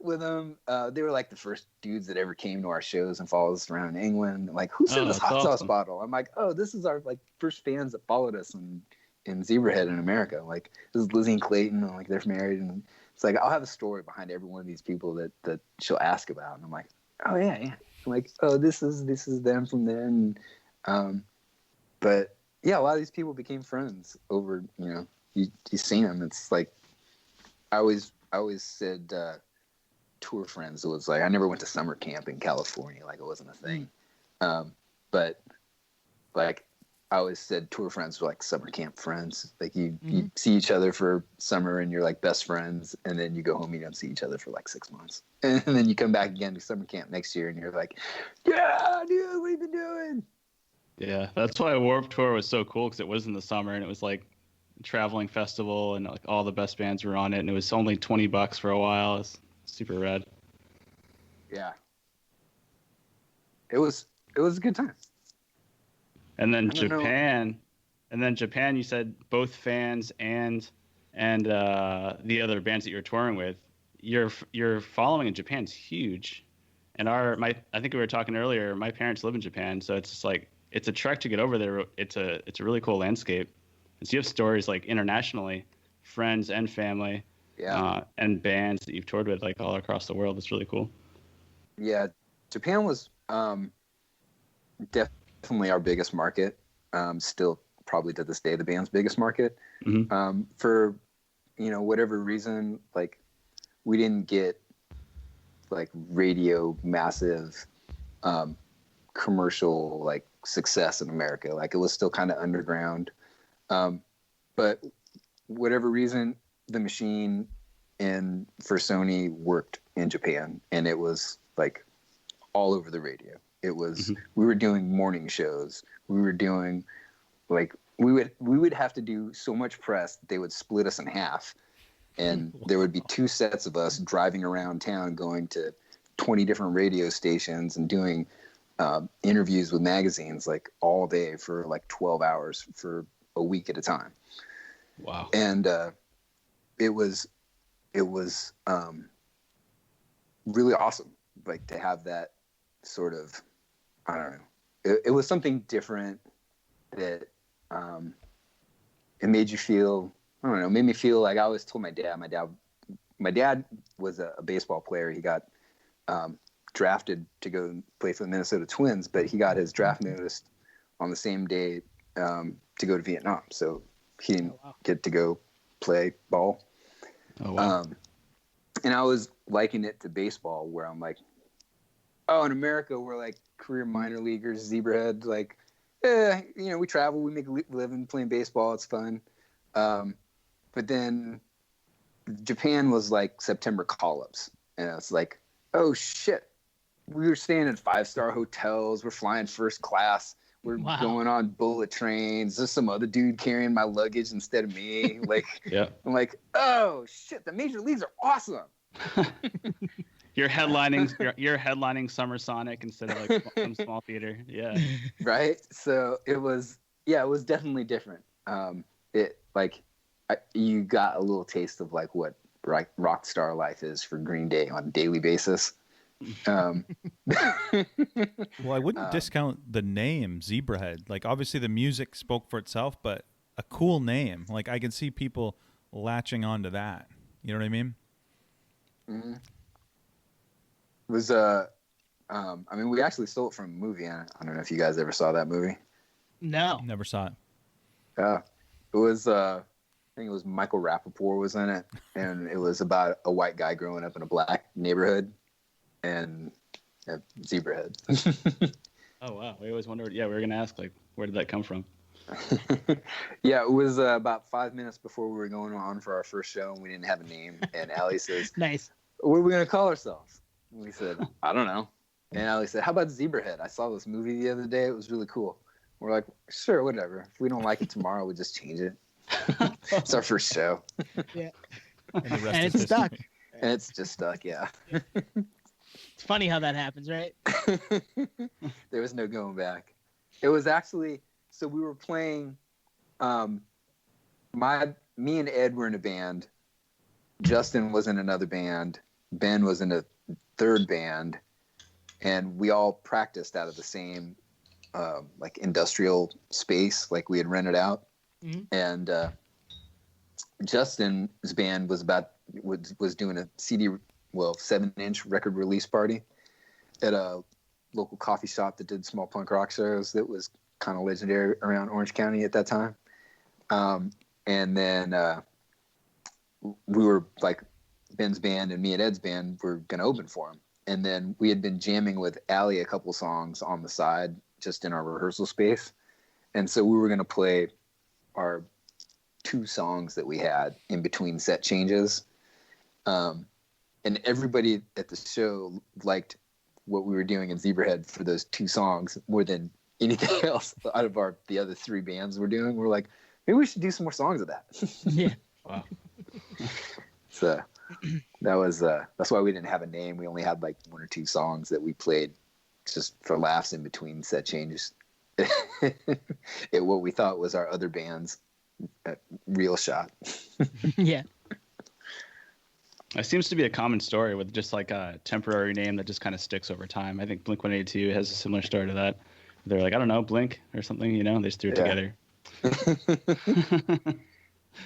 With them, they were like the first dudes that ever came to our shows and followed us around in England. I'm like, who sent this hot sauce bottle? I'm like, oh, this is our like first fans that followed us in Zebrahead in America. Like, this is Lizzie and Clayton. And, like, they're married, and it's like I'll have a story behind every one of these people that she'll ask about, and I'm like, oh yeah. I'm like, oh, this is them from then. But yeah, a lot of these people became friends over you seen them. It's like I always said. Tour friends. It was like I never went to summer camp in California, like it wasn't a thing. But like I always said, tour friends were like summer camp friends. Like you see each other for summer and you're like best friends, and then you go home and you don't see each other for like 6 months, and then you come back again to summer camp next year and you're like, yeah, dude, what have you been doing? Yeah, that's why Warped Tour was so cool, because it was in the summer and it was like a traveling festival and like all the best bands were on it, and it was only $20 for a while. It's super rad. Yeah, it was a good time. And then Japan, you said both fans and the other bands that you're touring with, your following in Japan's huge. And I think we were talking earlier, my parents live in Japan, so it's just like it's a trek to get over there. It's a really cool landscape. And so you have stories like internationally, friends and family. Yeah. And bands that you've toured with like all across the world. It's really cool. Yeah, Japan was definitely our biggest market. Still probably to this day the band's biggest market. Mm-hmm. For whatever reason, like we didn't get like radio massive commercial like success in America. Like it was still kind of underground. But whatever reason, the machine for Sony worked in Japan, and it was like all over the radio. It was we were doing morning shows. We were doing like we would have to do so much press that they would split us in half, and there would be 2 sets of us driving around town, going to 20 different radio stations and doing interviews with magazines like all day for like 12 hours for a week at a time. Wow. And it was really awesome, like to have that sort of, I don't know, it was something different that it made you feel, I don't know, made me feel like I always told my dad was a baseball player. He got drafted to go play for the Minnesota Twins, but he got his draft notice on the same day to go to Vietnam, so he didn't get to go play ball. Oh, wow. And I was liking it to baseball, where I'm like, oh, in America, we're like career minor leaguers, Zebrahead, like, we travel, we make a living playing baseball, it's fun. But then Japan was like September call-ups, and it's like, oh shit, we were staying in 5-star hotels, we're flying first class, we're going on bullet trains. There's some other dude carrying my luggage instead of me. Like, yeah. I'm like, oh shit, the major leagues are awesome. You're headlining Summer Sonic instead of like some small theater. Yeah. Right. So it was definitely different. You got a little taste of like what rock star life is for Green Day on a daily basis. Well, I wouldn't discount the name Zebrahead. Like, obviously the music spoke for itself, but a cool name. Like, I can see people latching onto that. You know what I mean? Mm-hmm. It was we actually stole it from a movie. I don't know if you guys ever saw that movie. No, never saw it. Yeah, it was. I think it was Michael Rappaport was in it, and it was about a white guy growing up in a black neighborhood. And Zebrahead. Oh wow! We always wondered. Yeah, we were gonna ask like, where did that come from? Yeah, it was about 5 minutes before we were going on for our first show, and we didn't have a name. And Allie says, "Nice. What are we gonna call ourselves?" And we said, "I don't know." And Allie said, "How about Zebrahead? I saw this movie the other day. It was really cool." We're like, "Sure, whatever. If we don't like it tomorrow, we just change it." It's our first show. Yeah. And the rest And is it's stuck. history. And it's just stuck, yeah. It's funny how that happens, right? There was no going back. It was actually, so we were playing, me and Ed were in a band. Justin was in another band. Ben was in a third band. And we all practiced out of the same, like industrial space, like we had rented out. Mm-hmm. And Justin's band was doing a 7-inch record release party at a local coffee shop that did small punk rock shows that was kind of legendary around Orange County at that time. And then we were like, Ben's band and me and Ed's band were going to open for him. And then we had been jamming with Allie a couple songs on the side, just in our rehearsal space. And so we were going to play our 2 songs that we had in between set changes. And everybody at the show liked what we were doing in Zebrahead for those 2 songs more than anything else out of the other 3 bands we're doing. We're like, maybe we should do some more songs of that. Yeah. Wow. So that was that's why we didn't have a name. We only had like 1 or 2 songs that we played just for laughs in between set changes. At what we thought was our other band's real shot. Yeah. It seems to be a common story with just like a temporary name that just kind of sticks over time. I think Blink-182 has a similar story to that. They're like, I don't know, Blink or something, you know, they just threw it together.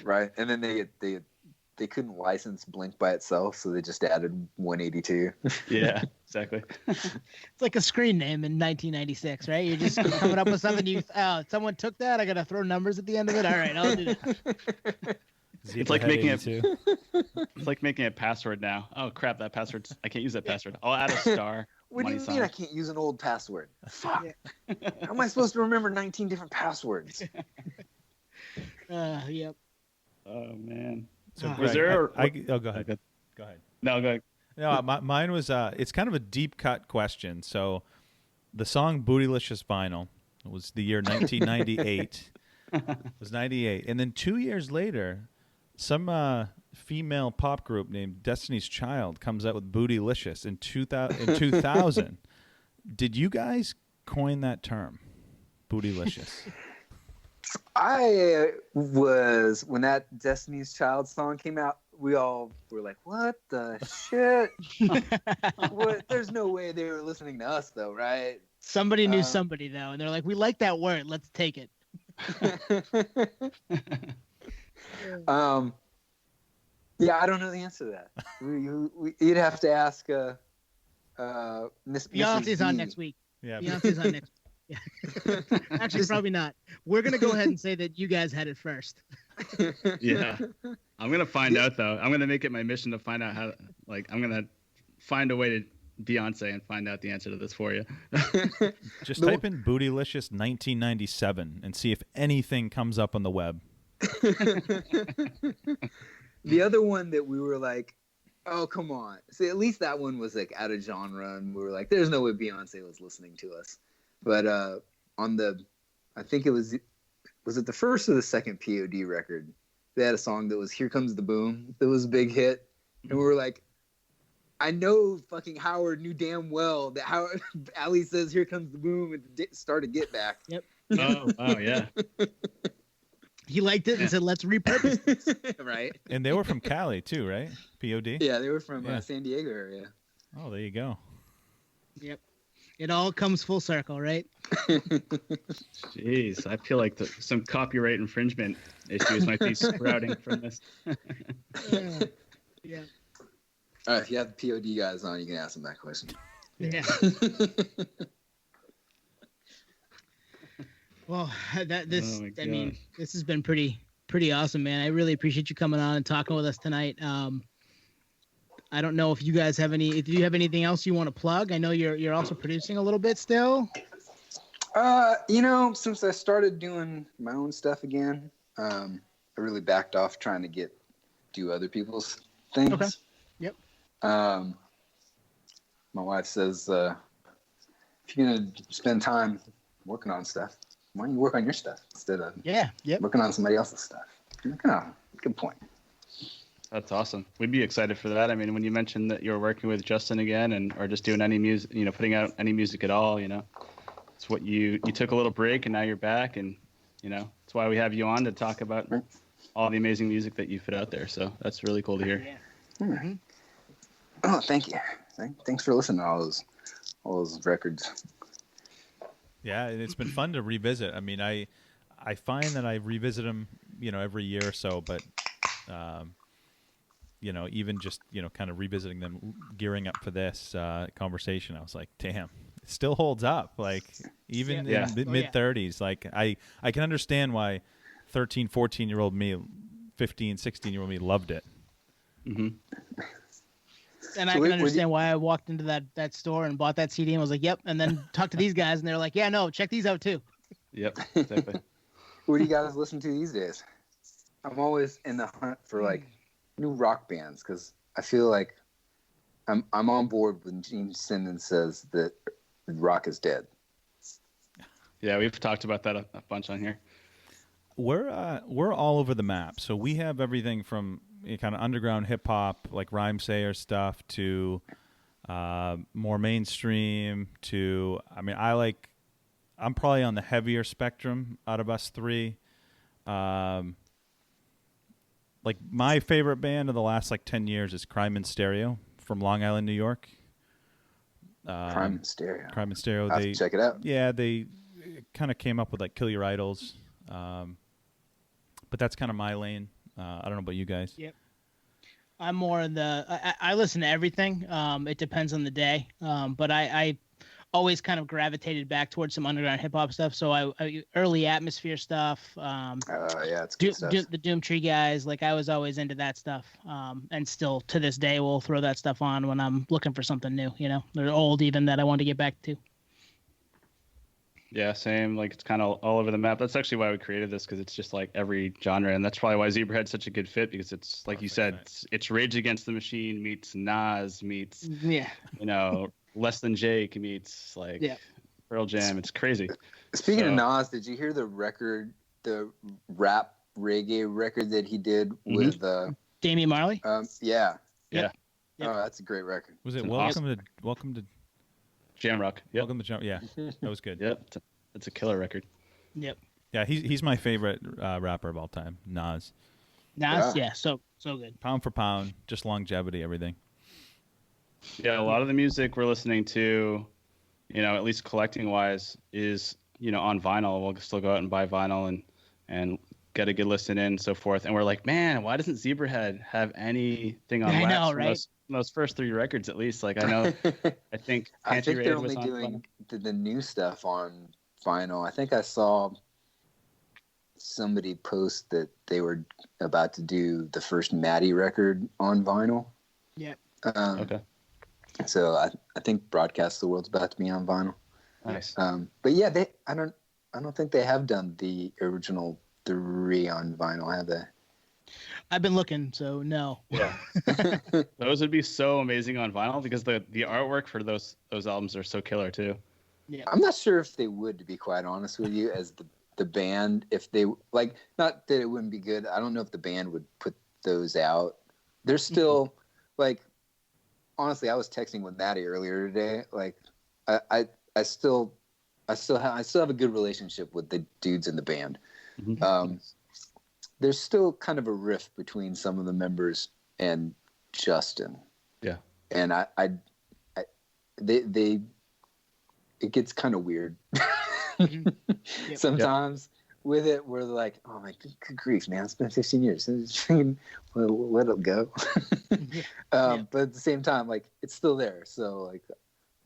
Right. And then they couldn't license Blink by itself, so they just added 182. Yeah, exactly. It's like a screen name in 1996, right? You're just coming up with something someone took that. I got to throw numbers at the end of it. All right, I'll do that. It's like making it's like making a password now. Oh crap, that password, I can't use that password. I'll add a star. What do you mean I can't use an old password? Fuck. How am I supposed to remember 19 different passwords? Yep. Oh man. So was Greg, there go ahead. Go ahead. No, go ahead. No, mine was it's kind of a deep cut question. So the song Bootylicious Vinyl was the year 1998. It was 98. And then 2 years later, some female pop group named Destiny's Child comes out with Bootylicious in 2000. Did you guys coin that term, Bootylicious? I was, when that Destiny's Child song came out, we all were like, what the shit? What? There's no way they were listening to us, though, right? Somebody knew somebody, though, and they're like, we like that word. Let's take it. Yeah, I don't know the answer to that. You'd have to ask Miss Beyonce's on next week. Yeah. Beyonce's on next week. Yeah. Actually, probably not. We're going to go ahead and say that you guys had it first. Yeah. I'm going to find out, though. I'm going to make it my mission to find out how, like, I'm going to find a way to Beyonce and find out the answer to this for you. Just type in Bootylicious 1997 and see if anything comes up on the web. The other one that we were like, oh, come on. See, at least that one was like out of genre, and we were like, there's no way Beyonce was listening to us. But on I think it was it the first or the second POD record? They had a song that was Here Comes the Boom. That was a big hit. And we were like, I know fucking Howard knew damn well that Howard, Ali says Here Comes the Boom at the start of Get Back. Yep. Oh, yeah. He liked it and said, let's repurpose this. Right. And they were from Cali, too, right? POD? Yeah, they were from San Diego area. Oh, there you go. Yep. It all comes full circle, right? Jeez, I feel like some copyright infringement issues might be sprouting from this. Yeah. All right, if you have the POD guys on, you can ask them that question. Yeah. Well, this has been pretty awesome, man. I really appreciate you coming on and talking with us tonight. I don't know if you guys have if you have anything else you want to plug. I know you're also producing a little bit still. Since I started doing my own stuff again, I really backed off trying to do other people's things. Okay. Yep. My wife says if you're gonna spend time working on stuff, why don't you work on your stuff instead of working on somebody else's stuff? Good point. That's awesome. We'd be excited for that. I mean, when you mentioned that you're working with Justin again, or just doing any music, putting out any music at all, it's what you took a little break and now you're back, and that's why we have you on to talk about all the amazing music that you put out there. So that's really cool to hear. Yeah. Mm-hmm. Oh, thank you. Thanks for listening to all those records. Yeah, it's been fun to revisit. I mean, I find that I revisit them, every year or so, but even just kind of revisiting them, gearing up for this conversation, I was like, damn, it still holds up. Like even in mid 30s, like I can understand why 13, 14-year-old me, 15, 16-year-old me loved it. Mm-hmm. And I can understand why I walked into that store and bought that CD and was like, yep. And then talked to these guys and they're like, yeah, no, check these out too. Yep, exactly. What do you guys listen to these days? I'm always in the hunt for like new rock bands because I feel like I'm on board when Gene Simmons says that rock is dead. Yeah, we've talked about that a bunch on here. We're all over the map. So we have everything from kind of underground hip hop, like Rhyme Sayer stuff, to more mainstream. To I'm probably on the heavier spectrum out of us three. Like my favorite band of the last 10 years is Crime in Stereo from Long Island, New York. Crime in Stereo. Crime in Stereo. I'll have to check it out. Yeah, they kind of came up with Kill Your Idols. But that's kind of my lane. I don't know about you guys. Yep. I'm more in I listen to everything. It depends on the day. But I always kind of gravitated back towards some underground hip hop stuff. So I early Atmosphere stuff. It's good stuff. The Doomtree guys. I was always into that stuff. And still to this day, we'll throw that stuff on when I'm looking for something new. They're old even that I want to get back to. Yeah, same. It's kind of all over the map. That's actually why we created this, because it's just every genre, and that's probably why Zebrahead's such a good fit, because it's like you said, it's Rage Against the Machine meets Nas meets Less Than Jake meets Pearl Jam. It's crazy. Speaking of Nas, did you hear the rap reggae record that he did with Damian Marley? Yeah. Yep. Oh, that's a great record. Was it Welcome to Jamrock? Yep. Welcome to Jam? Yeah, that was good. Yep, it's a killer record. Yep. Yeah, he's my favorite rapper of all time, Nas. So good. Pound for pound, just longevity, everything. Yeah, a lot of the music we're listening to, at least collecting wise, is on vinyl. We'll still go out and buy vinyl and get a good listen in and so forth. And we're like, man, why doesn't Zebrahead have anything on wax from those first three records at least? I know, I think they're only doing the new stuff on vinyl. I think I saw somebody post that they were about to do the first Maddie record on vinyl. Yep. Okay. So I think Broadcast the World's about to be on vinyl. Nice. But yeah, I don't think they have done the original 3 on vinyl, have they? I've been looking, so no. Yeah. Those would be so amazing on vinyl, because the artwork for those albums are so killer too. Yeah. I'm not sure if they would, to be quite honest with you, as the band, if they not that it wouldn't be good. I don't know if the band would put those out. They're still honestly, I was texting with Maddie earlier today. I still have a good relationship with the dudes in the band. Mm-hmm. There's still kind of a rift between some of the members and Justin. Yeah. And it gets kind of weird sometimes with it, where they're like, oh my good grief, man, it's been 15 years. Let it go. But at the same time, it's still there. So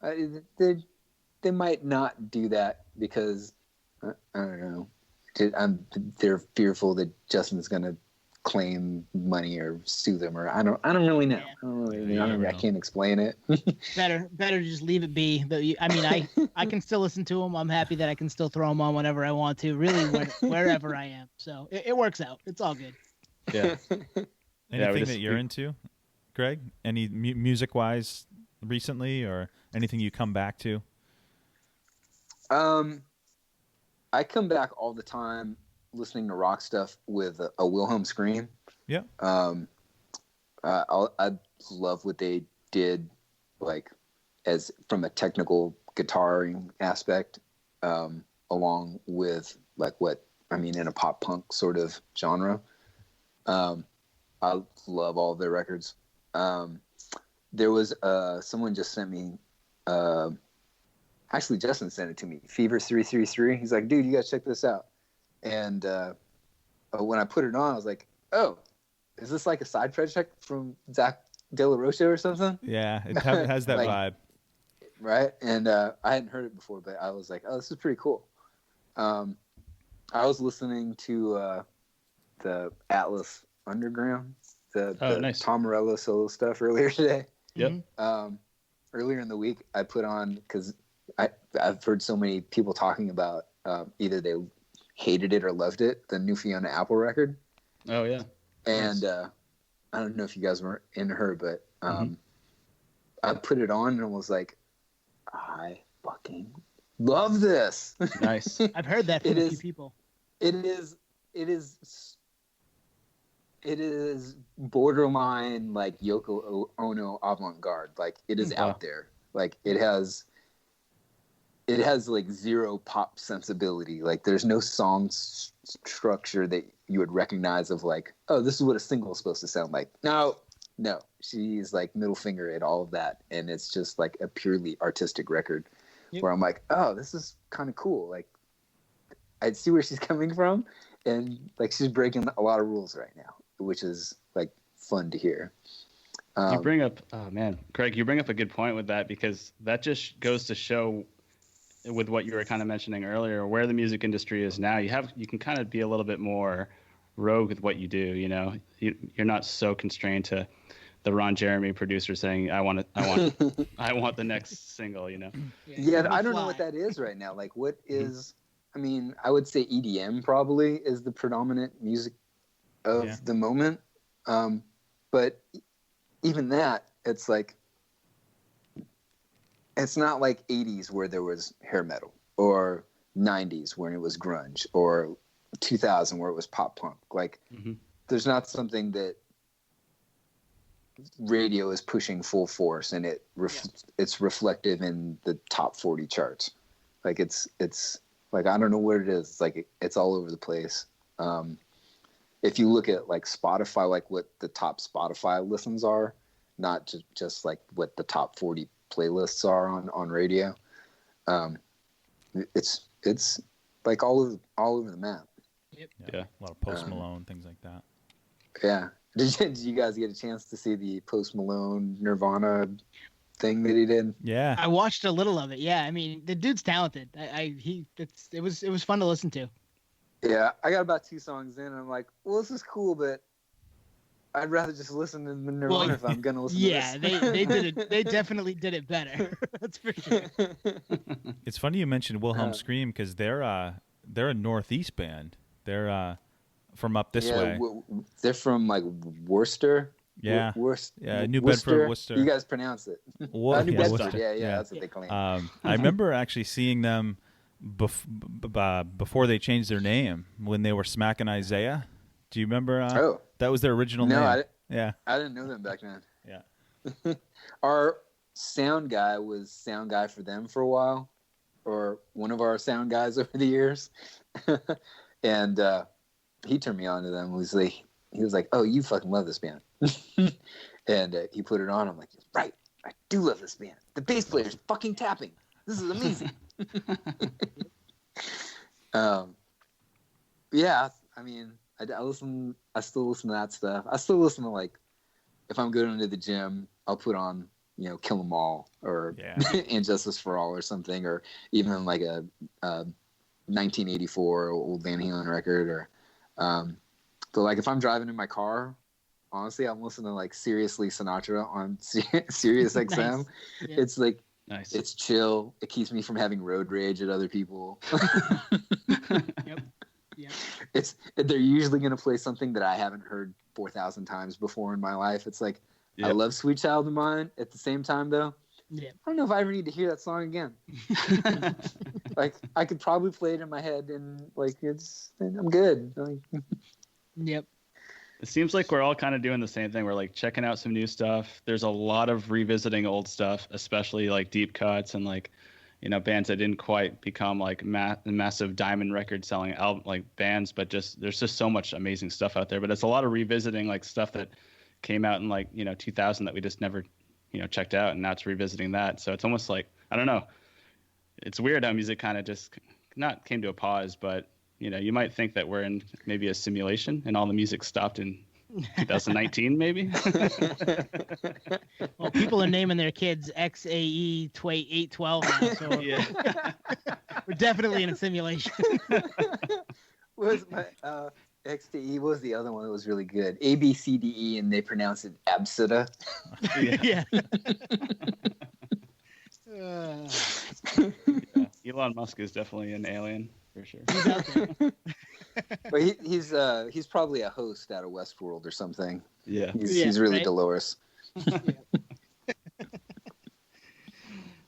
they might not do that because I don't know. They're fearful that Justin's going to claim money or sue them, or I don't really know. I can't explain it. Better to just leave it be. I can still listen to them. I'm happy that I can still throw them on whenever I want to, really wherever I am. So it works out. It's all good. Yeah. Anything that you're into, Greg? Any music-wise recently, or anything you come back to? I come back all the time listening to rock stuff with a Wilhelm scream. Yeah. I love what they did, like as from a technical guitaring aspect, along with like in a pop punk sort of genre. I love all of their records. There was someone just sent me. Actually, Justin sent it to me. Fever 333. He's like, dude, you gotta check this out. And when I put it on, I was like, oh, is this like a side project from Zach De La Rocha or something? Yeah, it has that like, vibe. Right? And I hadn't heard it before, but I was like, oh, this is pretty cool. I was listening to the Atlas Underground, the nice. Tom Morello solo stuff earlier today. Yep. Earlier in the week, I put on, because I've heard so many people talking about either they hated it or loved it, the new Fiona Apple record. Oh, yeah. And nice. I don't know if you guys were into her, but I put it on and was like, I fucking love this. Nice. I've heard that from a few people. It is borderline like Yoko Ono avant-garde. Like it is out there. Like it has like zero pop sensibility. Like there's no song structure that you would recognize of like, oh, this is what a single is supposed to sound like. No. She's like middle finger at all of that. And it's just like a purely artistic record where I'm like, oh, this is kind of cool. Like I see where she's coming from. And like she's breaking a lot of rules right now, which is like fun to hear. You bring up, Craig, you bring up a good point with that, because that just goes to show with what you were kind of mentioning earlier, where the music industry is now. You can kind of be a little bit more rogue with what you do. You know, you're not so constrained to the Ron Jeremy producer saying, I want the next single, you know? Yeah, I don't know what that is right now. Like what is, I mean, I would say EDM probably is the predominant music of the moment. But even that, it's like, it's not like 80s where there was hair metal, or 90s when it was grunge, or 2000 where it was pop punk. Like there's not something that radio is pushing full force and it's reflective in the top 40 charts. Like it's like, I don't know what it is. It's like, it's all over the place. If you look at like Spotify, like what the top Spotify listens are, not just like what the top 40 playlists are on radio. It's like all over the map. Yep. Yeah. A lot of Post Malone, things like that. Yeah. Did you guys get a chance to see the Post Malone Nirvana thing that he did? Yeah. I watched a little of it. Yeah. I mean, the dude's talented. It was fun to listen to. Yeah. I got about 2 songs in and I'm like, well, this is cool, but I'd rather just listen to Nirvana if I'm gonna listen to this. Yeah, they did it. They definitely did it better. That's for sure. It's funny you mentioned Wilhelm Scream, because they're a Northeast band. They're from up this way. They're from like Worcester. Yeah. Worcester. New Bedford, Worcester. You guys pronounce it. New Bedford. Yeah, that's what they claim. I remember actually seeing them before they changed their name, when they were Smackin' Isaiah. Do you remember? That was their original name. I didn't know them back then. Yeah. Our sound guy was sound guy for them for a while, or one of our sound guys over the years. And he turned me on to them. He was like, oh, you fucking love this band. And he put it on. I'm like, right, I do love this band. The bass player's fucking tapping. This is amazing. Yeah, I mean, I still listen to that stuff. I still listen to, like, if I'm going to the gym, I'll put on, Kill 'Em All or Injustice for All or something, or even like a 1984 old Van Halen record, or but like if I'm driving in my car, honestly, I'm listening to like Seriously Sinatra on Sirius XM. Nice. Yeah. It's like, nice. It's chill. It keeps me from having road rage at other people. Yep. Yeah. They're usually going to play something that I haven't heard 4,000 times before in my life. It's like, I love Sweet Child of Mine. At the same time, though, I don't know if I ever need to hear that song again. Like I could probably play it in my head, and like I'm good. Like, Yep. It seems like we're all kind of doing the same thing. We're like checking out some new stuff. There's a lot of revisiting old stuff, especially like deep cuts and like, bands that didn't quite become like massive diamond record selling album like bands, but there's just so much amazing stuff out there. But it's a lot of revisiting like stuff that came out in like 2000 that we just never checked out, and now it's revisiting that. So it's almost like, I don't know. It's weird how music kind of just not came to a pause, but you might think that we're in maybe a simulation and all the music stopped in 2019, maybe. Well, people are naming their kids XAE 812 now, so Yeah. we're definitely in a simulation. was my XTE was the other one that was really good. ABCDE, and they pronounce it Absida. Yeah. Yeah. Elon Musk is definitely an alien for sure. He's out there. But he's probably a host out of Westworld or something. Yeah. He's really right? Dolores.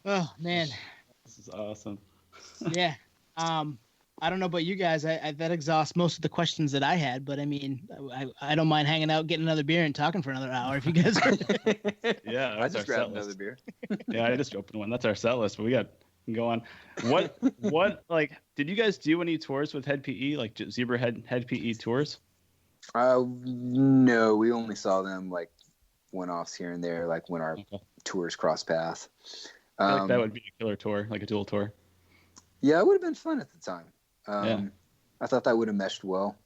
Oh man. This is awesome. Yeah. I don't know about you guys. I that exhausts most of the questions that I had, but I mean, I don't mind hanging out, getting another beer, and talking for another hour if you guys are. Yeah, I that's just our grabbed set another list. beer. Yeah, I just opened one. That's our set list, but we can go on. What like did you guys do any tours with Head PE, like Zebrahead Head PE tours? No, we only saw them like one-offs here and there, like when our tours cross path. I feel like that would be a killer tour, like a dual tour. Yeah, it would have been fun at the time. Yeah. I thought that would have meshed well.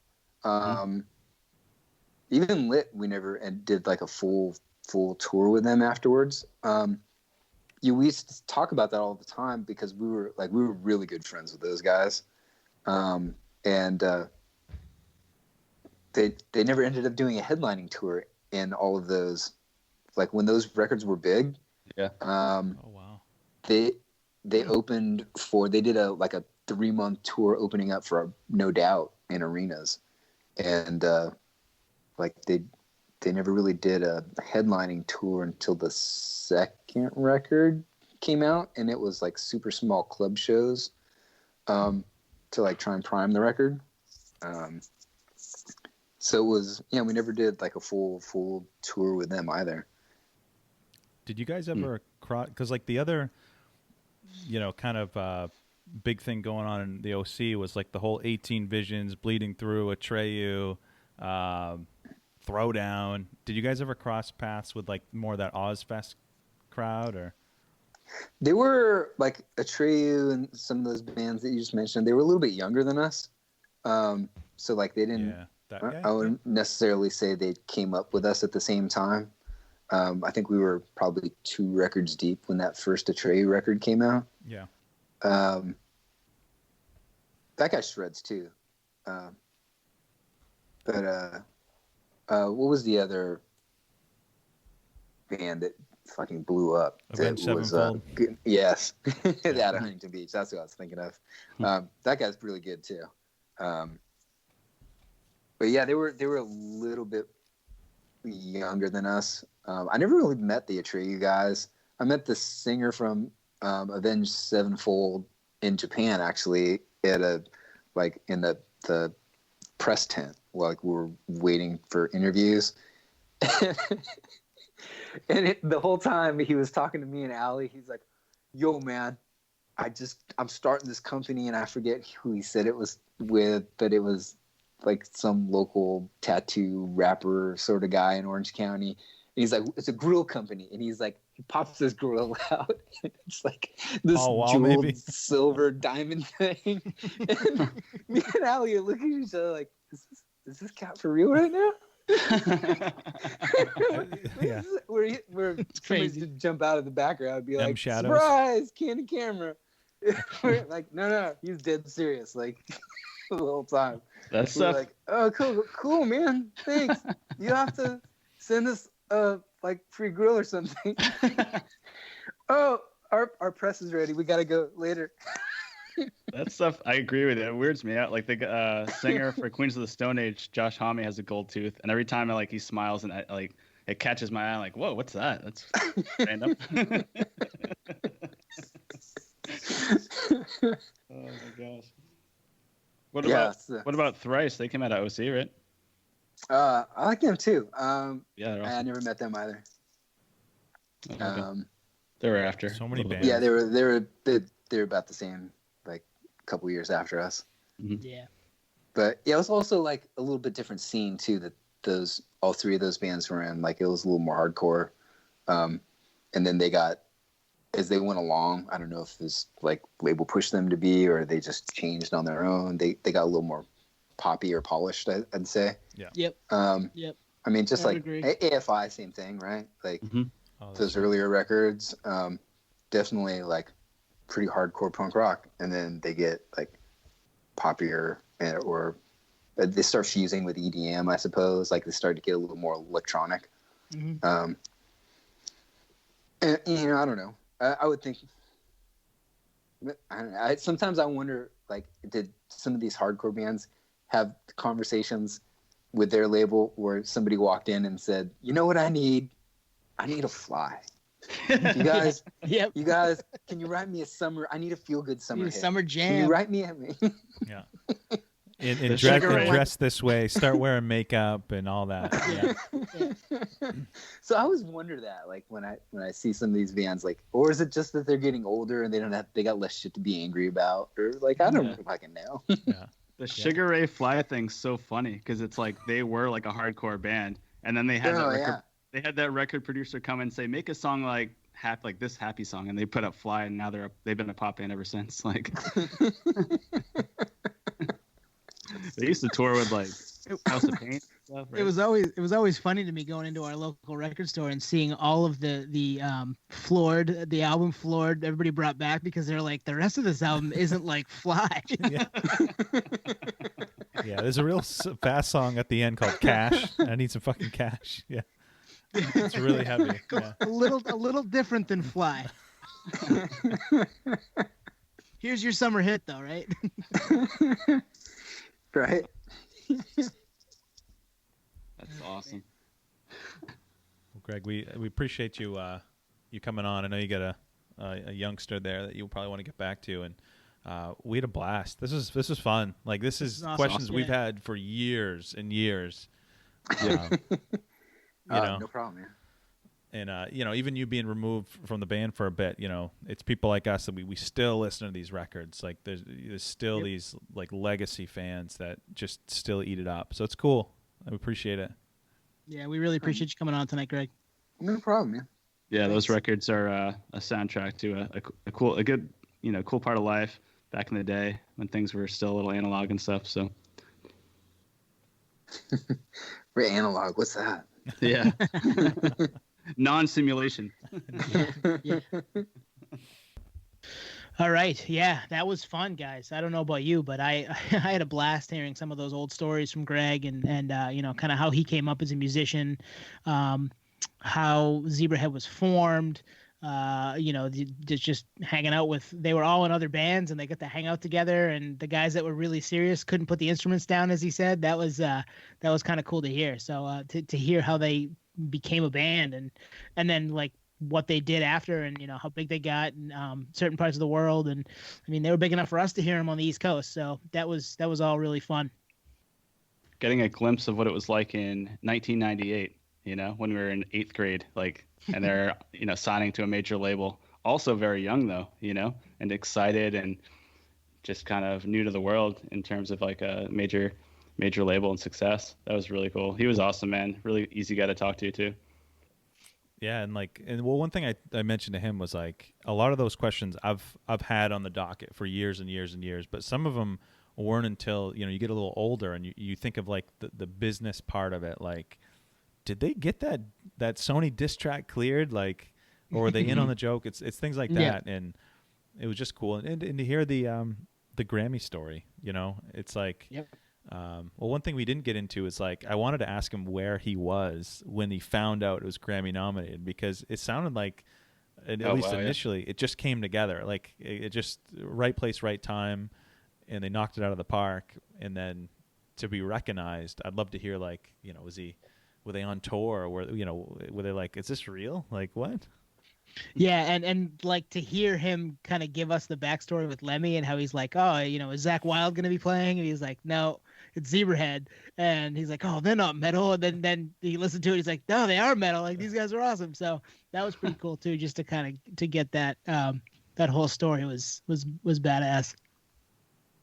Even Lit, we never did like a full tour with them afterwards. We used to talk about that all the time because we were really good friends with those guys, and they never ended up doing a headlining tour in all of those, like when those records were big. Yeah. Oh wow. They opened they did a 3-month tour opening up for No Doubt in arenas, and they never really did a headlining tour until the second record came out, and it was like super small club shows to like try and prime the record. So it was, we never did like a full tour with them either. Did you guys ever because like the other kind of big thing going on in the OC was like the whole 18 Visions, Bleeding Through, Atreyu, Throwdown. Did you guys ever cross paths with like more of that Ozfest crowd, or? They were like Atreyu and some of those bands that you just mentioned. They were a little bit younger than us, so like they didn't. Yeah, I wouldn't necessarily say they came up with us at the same time. I think we were probably 2 records deep when that first Atreyu record came out. Yeah. That guy shreds too. But what was the other band that fucking blew up? Avenged that was Sevenfold. Yes, out of Huntington Beach. That's what I was thinking of. That guy's really good too. But yeah, they were a little bit younger than us. I never really met the Atreyu guys. I met the singer from Avenged Sevenfold in Japan, actually, at in the press tent while we were waiting for interviews. And the whole time he was talking to me and Allie, he's like, "Yo, man, I'm starting this company," and I forget who he said it was with, but it was like some local tattoo rapper sort of guy in Orange County. And he's like, "It's a grill company," and he's like, he pops this grill out. It's like this jeweled silver diamond thing. And me and Allie are looking at each other like, is this cat for real right now? Yeah. We're crazy to jump out of the background and be like, shadows. Surprise, candy camera. We're like, no, he's dead serious, like the whole time. That's stuff. Like, oh, cool, man. Thanks. You have to send us like free grill or something. Oh, our press is ready. We gotta go later. That stuff, I agree with you. It weirds me out. Like the singer for Queens of the Stone Age, Josh Homme, has a gold tooth, and every time he smiles and it catches my eye. I'm like, whoa, what's that? That's random. my gosh. What Yeah, about Thrice? They came out of OC, right? I like them too. Yeah, they're I awesome. never met them either. They were after. So many bands. Yeah, they were about the same, like a couple years after us. Mm-hmm. Yeah. But yeah, it was also like a little bit different scene too that all three of those bands were in. Like it was a little more hardcore. And then they got, as they went along, I don't know if this like label pushed them to be, or they just changed on their own. They got a little more poppy or polished, I'd say. Yeah. Yep. Yep. I mean, just like agree. AFI, same thing, right? Like those earlier records, definitely like pretty hardcore punk rock, and then they get like poppier or they start fusing with EDM, I suppose. Like they start to get a little more electronic. Mm-hmm. And I don't know. I would think. I don't know. Sometimes I wonder, like, did some of these hardcore bands have conversations with their label where somebody walked in and said, "You know what I need? I need a fly. You guys, Yep. you guys, can you write me a summer? I need a feel good summer hit. Summer jam. Can you write me Yeah. And dress this way, start wearing makeup and all that. Yeah. So I always wonder that, like when I see some of these bands, like, or is it just that they're getting older and they got less shit to be angry about, or like I don't fucking know. Yeah. The Sugar Ray Fly thing's so funny because it's like they were like a hardcore band, and then they had they had that record producer come and say, make a song like this happy song, and they put up Fly, and now they've been a pop band ever since. Like they used to tour with like House of Pain. Stuff, right? It was always funny to me going into our local record store and seeing all of the album Floored, everybody brought back because they're like, the rest of this album isn't like Fly. Yeah. Yeah, there's a real fast song at the end called Cash. I need some fucking cash. Yeah. It's really heavy. Yeah. A little different than Fly. Here's your summer hit though, right? Right. That's awesome. Well, Greg, we appreciate you coming on. I know you got a youngster there that you'll probably want to get back to, and we had a blast. This is fun. Like this is awesome. Questions we've had for years and years. No problem, man. And even you being removed from the band for a bit, it's people like us that we still listen to these records. Like there's still these like legacy fans that just still eat it up. So it's cool. I appreciate it. Yeah, we really appreciate you coming on tonight, Greg. No problem, man. Yeah, thanks. Those records are a soundtrack to a good cool part of life back in the day when things were still a little analog and stuff. So we're analog. What's that? Yeah. Non-simulation. Yeah. All right. Yeah, that was fun, guys. I don't know about you, but I had a blast hearing some of those old stories from Greg and kind of how he came up as a musician, how Zebrahead was formed, just hanging out with, they were all in other bands and they got to hang out together, and the guys that were really serious couldn't put the instruments down, as he said. That was kind of cool to hear. So to hear how they became a band and then like what they did after, and how big they got in certain parts of the world, and I mean they were big enough for us to hear them on the East Coast, so that was all really fun. Getting a glimpse of what it was like in 1998, when we were in 8th grade, like, and they're signing to a major label, also very young though, and excited and just kind of new to the world in terms of like a major label and success. That was really cool. He was awesome, man. Really easy guy to talk to too. Yeah, and one thing I mentioned to him was like a lot of those questions I've had on the docket for years and years and years, but some of them weren't until you get a little older and you think of like the business part of it. Like, did they get that Sony diss track cleared? Like, or were they in on the joke? It's things like that, and it was just cool. And to hear the Grammy story, it's like. Yep. One thing we didn't get into is like I wanted to ask him where he was when he found out it was Grammy nominated, because it sounded like at least initially it just came together, like it just right place, right time, and they knocked it out of the park. And then to be recognized, I'd love to hear like were they on tour, or were they like, is this real? Like what? Yeah, and like to hear him kind of give us the backstory with Lemmy and how he's like, oh, is Zach Wild gonna be playing? And he's like, no, it's Zebrahead. And he's like, oh, they're not metal. And then he listened to it. He's like, no, they are metal. Like these guys are awesome. So that was pretty cool too, just to kind of to get that that whole story was badass.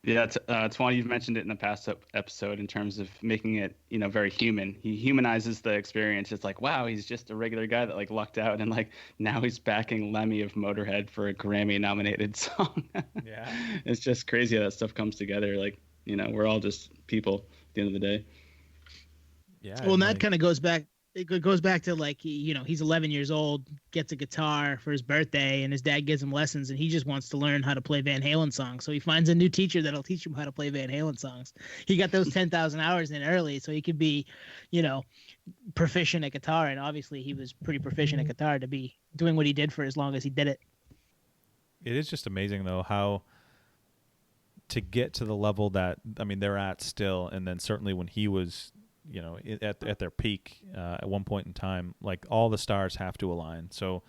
Yeah, Twan, you've mentioned it in the past episode in terms of making it, very human. He humanizes the experience. It's like, wow, he's just a regular guy that like lucked out, and like now he's backing Lemmy of Motorhead for a Grammy-nominated song. Yeah, it's just crazy how that stuff comes together. Like, we're all just people at the end of the day. Yeah. Well, and that kind of goes back. It goes back to like he's 11 years old, gets a guitar for his birthday, and his dad gives him lessons, and he just wants to learn how to play Van Halen songs. So he finds a new teacher that'll teach him how to play Van Halen songs. He got those 10,000 hours in early, so he could be, proficient at guitar. And obviously, he was pretty proficient at guitar to be doing what he did for as long as he did it. It is just amazing though how to get to the level that they're at still, and then certainly when he was. At their peak at one point in time, like all the stars have to align. So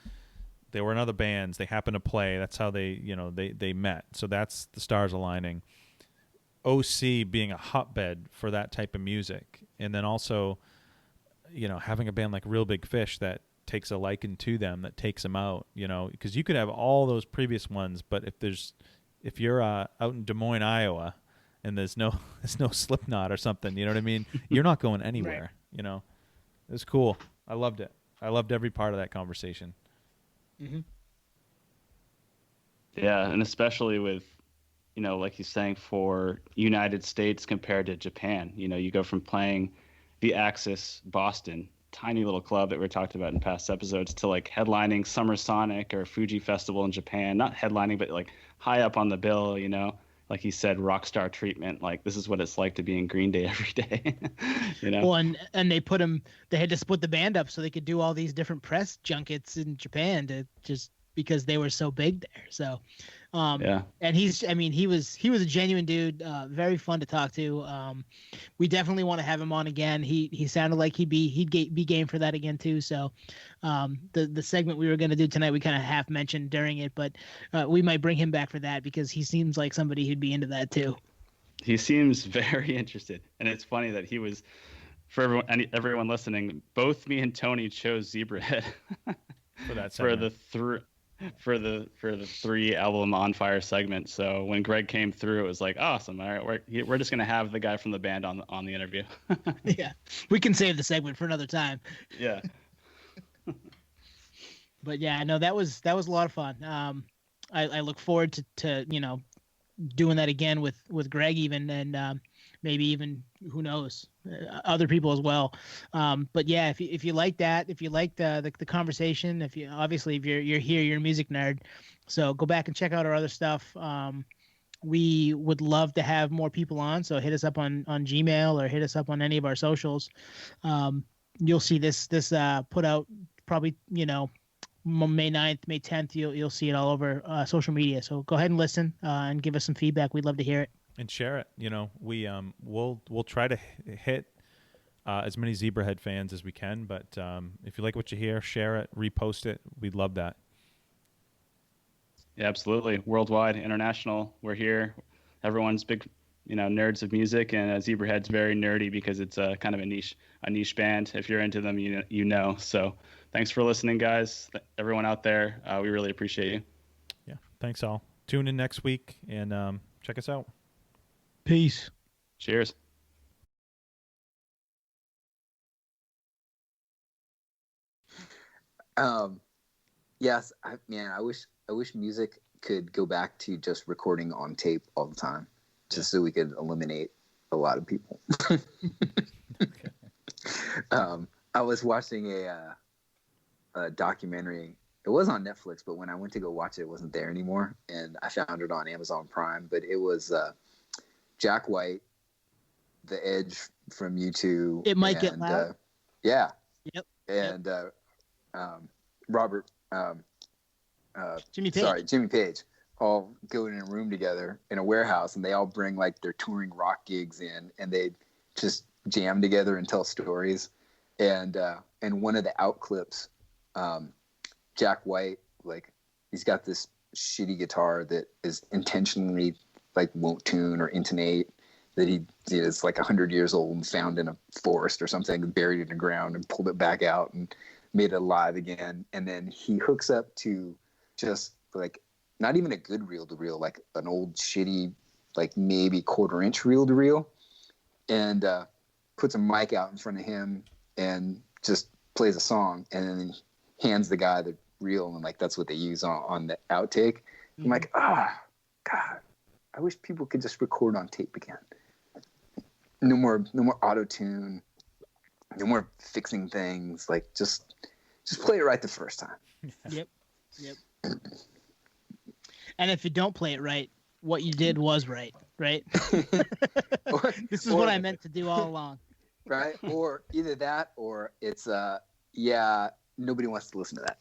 they were in other bands, they happened to play. That's how they met. So that's the stars aligning. OC being a hotbed for that type of music, and then also, having a band like Real Big Fish that takes a liking to them, that takes them out. Because you could have all those previous ones, but if you're out in Des Moines, Iowa. And there's no Slipknot or something, you know what I mean? You're not going anywhere, It was cool. I loved it. I loved every part of that conversation. Mm-hmm. Yeah, and especially with, like he's saying, for United States compared to Japan. You go from playing the Axis Boston, tiny little club that we talked about in past episodes, to like headlining Summer Sonic or Fuji Festival in Japan. Not headlining, but like high up on the bill, Like he said, rock star treatment. Like this is what it's like to be in Green Day every day. Well, and they they had to split the band up so they could do all these different press junkets in Japan because they were so big there. So, yeah. And he was a genuine dude, very fun to talk to. We definitely want to have him on again. He sounded like he'd be game for that again too. So, the segment we were going to do tonight, we kind of half mentioned during it, but we might bring him back for that because he seems like somebody who'd be into that too. He seems very interested, and it's funny that he was, for everyone listening, both me and Tony chose Zebrahead for that segment. for the 3 album On Fire segment. So when Greg came through, it was like awesome. All right, we're just gonna have the guy from the band on the interview. Yeah, we can save the segment for another time. Yeah. But yeah, no, that was a lot of fun. I look forward to doing that again with Greg even, and maybe even, who knows, other people as well. But yeah, if you like that, if you like the conversation, if you're here, you're a music nerd, so go back and check out our other stuff. We would love to have more people on, so hit us up on Gmail or hit us up on any of our socials. You'll see this put out probably May 9th, May 10th. You'll see it all over social media. So go ahead and listen and give us some feedback. We'd love to hear it. And share it. We'll try to hit as many Zebrahead fans as we can. But if you like what you hear, share it, repost it. We'd love that. Yeah, absolutely. Worldwide, international. We're here. Everyone's big, nerds of music, and Zebrahead's very nerdy because it's kind of a niche band. If you're into them, So thanks for listening, guys. Everyone out there, we really appreciate you. Yeah, thanks all. Tune in next week and check us out. Peace. Cheers. Yes, I wish music could go back to just recording on tape all the time, just so we could eliminate a lot of people. I was watching a documentary. It was on Netflix, but when I went to go watch it, it wasn't there anymore, and I found it on Amazon Prime. But it was Jack White, The Edge from U2. It might get loud. Yeah. Yep. And Robert. Jimmy Page. Sorry, Jimmy Page. All go in a room together in a warehouse, and they all bring like their touring rock gigs in, and they just jam together and tell stories. And one of the out clips, Jack White like he's got this shitty guitar that is intentionally like won't tune or intonate, that he is like 100 years old and found in a forest or something and buried it in the ground and pulled it back out and made it alive again. And then he hooks up to just like not even a good reel-to-reel, like an old shitty, like maybe 1/4 inch reel-to-reel, and puts a mic out in front of him and just plays a song, and then hands the guy the reel, and like that's what they use on the outtake. I'm like, God, I wish people could just record on tape again. No more auto tune, no more fixing things. Like just play it right the first time. Yep. And if you don't play it right, what you did was right? This is what I meant to do all along. Right? Or either that, or it's nobody wants to listen to that.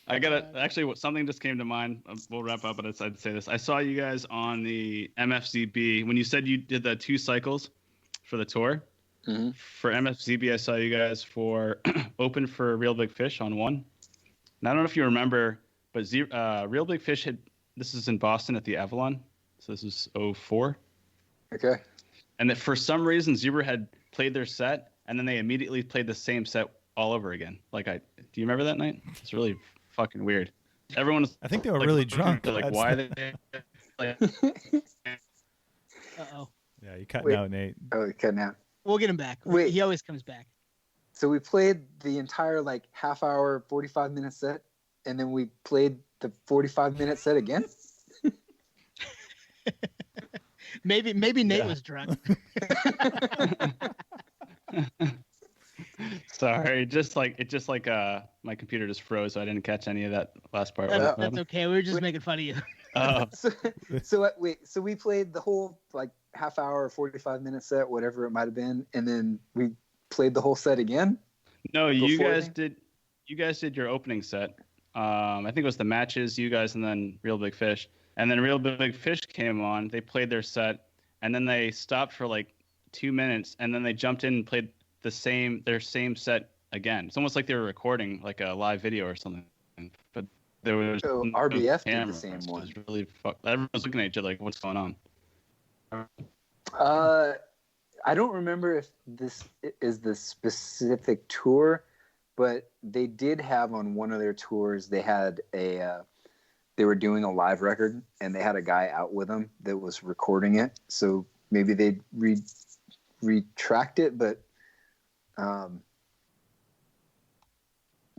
I got something just came to mind. We'll wrap up, but I'd say this. I saw you guys on the MFZB when you said you did the 2 cycles for the tour. Mm-hmm. For MFZB, I saw you guys for open for Real Big Fish on one. And I don't know if you remember, but Real Big Fish this is in Boston at the Avalon. So this is 2004. Okay. And that for some reason, Zebrahead played their set, and then they immediately played the same set all over again. Do you remember that night? It's really fucking weird. Everyone was, I think they were really drunk. They're like, why they? Uh-oh. Yeah, you cutting out, Nate. Oh, you're cutting out. We'll get him back. Wait. He always comes back. So we played the entire like half hour, 45-minute set, and then we played the 45-minute set again. Maybe Nate was drunk. Sorry, my computer just froze, so I didn't catch any of that last part. That's okay. We were just making fun of you. Oh. So we played the whole like half hour, 45-minute set, whatever it might have been, and then we played the whole set again. No, you guys did your opening set. I think it was the matches, you guys, and then Real Big Fish. And then Real Big Fish came on. They played their set, and then they stopped for like 2 minutes, and then they jumped in and played their same set again. It's almost like they were recording like a live video or something. But there was RBF did the same one. It was really everyone was looking at each other like, "What's going on?" I don't remember if this is the specific tour, but they did have on one of their tours. They had they were doing a live record, and they had a guy out with them that was recording it. So maybe they retract it, but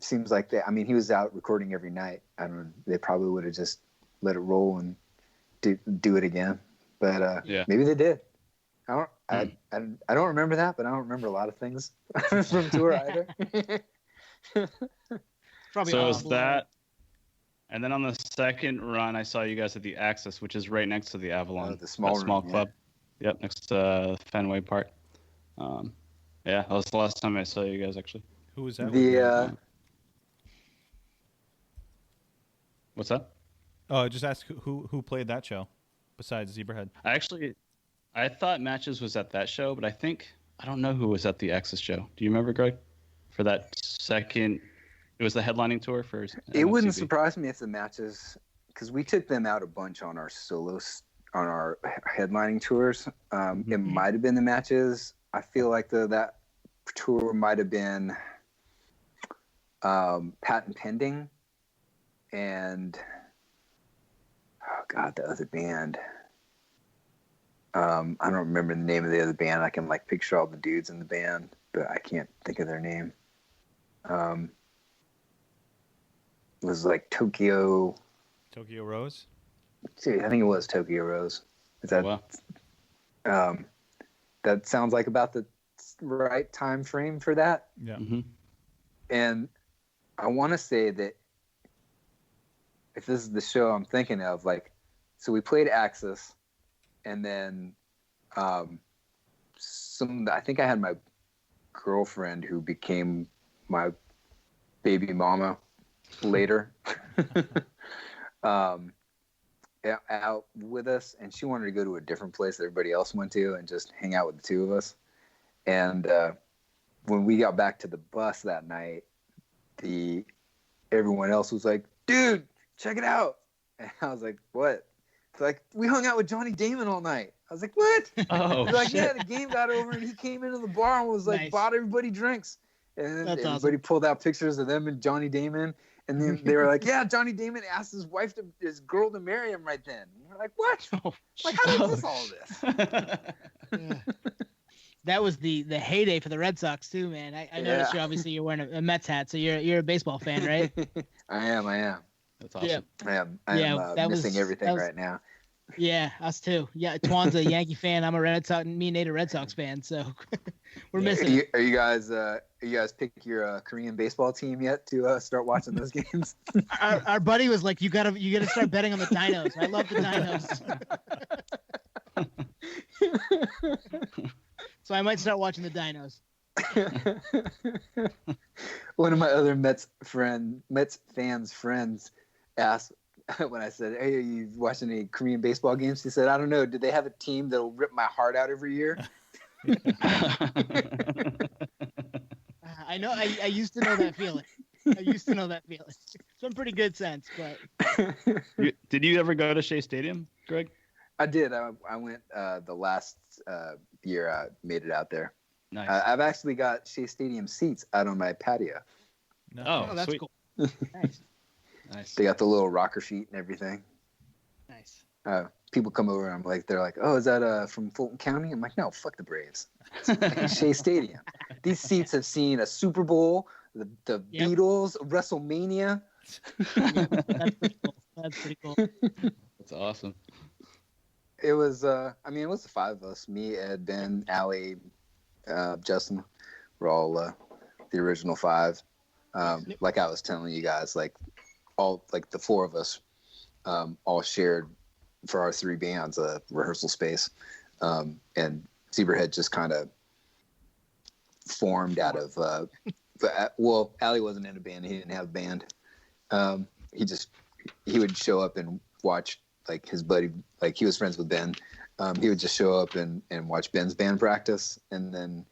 seems like he was out recording every night. I don't know. They probably would have just let it roll and do it again. But maybe they did. I don't remember that, but I don't remember a lot of things from tour either. Probably so it was that. And then on the second run, I saw you guys at the Axis, which is right next to the Avalon. The small club. Yeah. Yep, next to Fenway Park. That was the last time I saw you guys, actually. Who was that? What's that? Oh, I just asked who played that show besides Zebrahead. I thought Matches was at that show, but I don't know who was at the Axis show. Do you remember, Greg? For that second, it was the headlining tour for It MFCB. wouldn't surprise me if the Matches, because we took them out a bunch on our solos, on our headlining tours. It might have been the Matches. I feel like that tour might have been Patent Pending and the other band. I don't remember the name of the other band. I can like picture all the dudes in the band, but I can't think of their name. It was like Tokyo Rose. See, I think it was Tokyo Rose. Is that? Wow. That sounds like about the right time frame for that. Yeah. Mm-hmm. And I want to say that if this is the show I'm thinking of, so we played Axis, and then I think I had my girlfriend who became my baby mama later out with us, and she wanted to go to a different place that everybody else went to and just hang out with the two of us. And when we got back to the bus that night, everyone else was like, dude, check it out. And I was like, what? It's like, we hung out with Johnny Damon all night. I was like, what? Oh, They're like, yeah, the game got over and he came into the bar and was like, Nice. bought everybody drinks. And then That's everybody pulled out pictures of them and Johnny Damon. And then they were like, yeah, Johnny Damon asked his girl to marry him right then. And we're like, what? Like, how did I miss all this? Yeah. That was the heyday for the Red Sox too, man. I noticed you're wearing a Mets hat, so you're a baseball fan, right? I am. That's awesome. Yeah. I am missing everything right now. Yeah, us too. Yeah, Twan's a Yankee fan. I'm a Red Sox. Me and Nate are Red Sox fans, so we're missing. Are you guys pick your Korean baseball team yet to start watching those games? Our buddy was like, you gotta start betting on the Dinos. I love the Dinos. So I might start watching the Dinos. One of my other Mets fans' friends asked when I said, "Hey, are you watching any Korean baseball games?" He said, "I don't know. Did they have a team that'll rip my heart out every year?" I know. I used to know that feeling. It's been pretty good sense, but. Did you ever go to Shea Stadium, Greg? I did. I went the last year. I made it out there. Nice. I've actually got Shea Stadium seats out on my patio. No. Oh, that's sweet. cool. Nice. Nice. They got the little rocker sheet and everything. Nice. People come over and they're like, "Oh, is that from Fulton County?" I'm like, "No, fuck the Braves. It's Shea Stadium. These seats have seen a Super Bowl, the Beatles, WrestleMania." That's pretty cool. That's awesome. It was. It was the five of us: me, Ed, Ben, Allie, Justin. We're all the original five. Like I was telling you guys, the four of us all shared for our three bands a rehearsal space, and Zebrahead just kind of formed out of. Allie wasn't in a band; he didn't have a band. He would show up and watch his buddy, he was friends with Ben. He would just show up and watch Ben's band practice, and then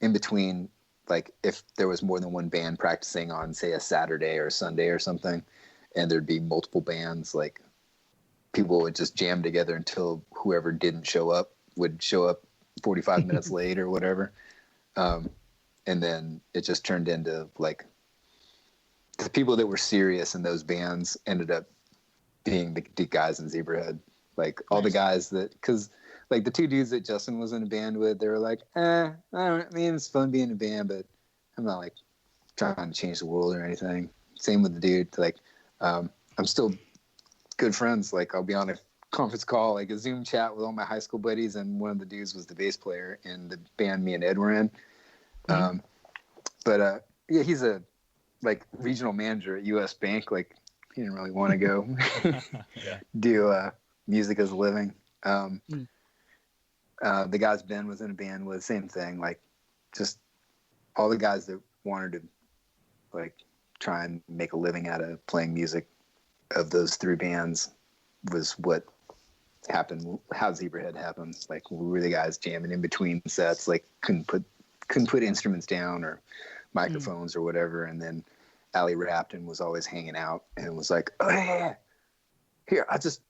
in between, if there was more than one band practicing on, say, a Saturday or a Sunday or something, and there'd be multiple bands, people would just jam together until whoever didn't show up would show up 45 minutes late or whatever. And then it just turned into the people that were serious in those bands ended up being the guys in Zebrahead. All the guys because the two dudes that Justin was in a band with, they were like, it's fun being in a band, but I'm not trying to change the world or anything. Same with the dude. I'm still good friends. I'll be on a conference call, a Zoom chat with all my high school buddies, and one of the dudes was the bass player in the band me and Ed were in. He's a regional manager at US Bank. He didn't really want to go do music as a living. The guys Ben was in a band with, same thing. Just all the guys that wanted to try and make a living out of playing music of those three bands was what happened. How Zebrahead happened. We were the guys jamming in between sets. Couldn't put instruments down or microphones or whatever. And then Allie rapped and was always hanging out and was like, "Oh yeah, here I'll just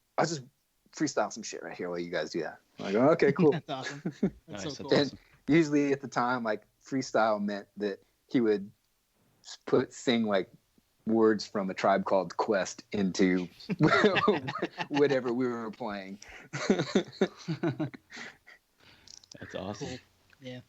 freestyle some shit right here while you guys do that." I'm like, "Oh, okay, cool." That's awesome. That's Nice, so cool. that's And usually at the time, freestyle meant that he would sing words from A Tribe Called Quest into whatever we were playing. That's awesome. Cool. Yeah.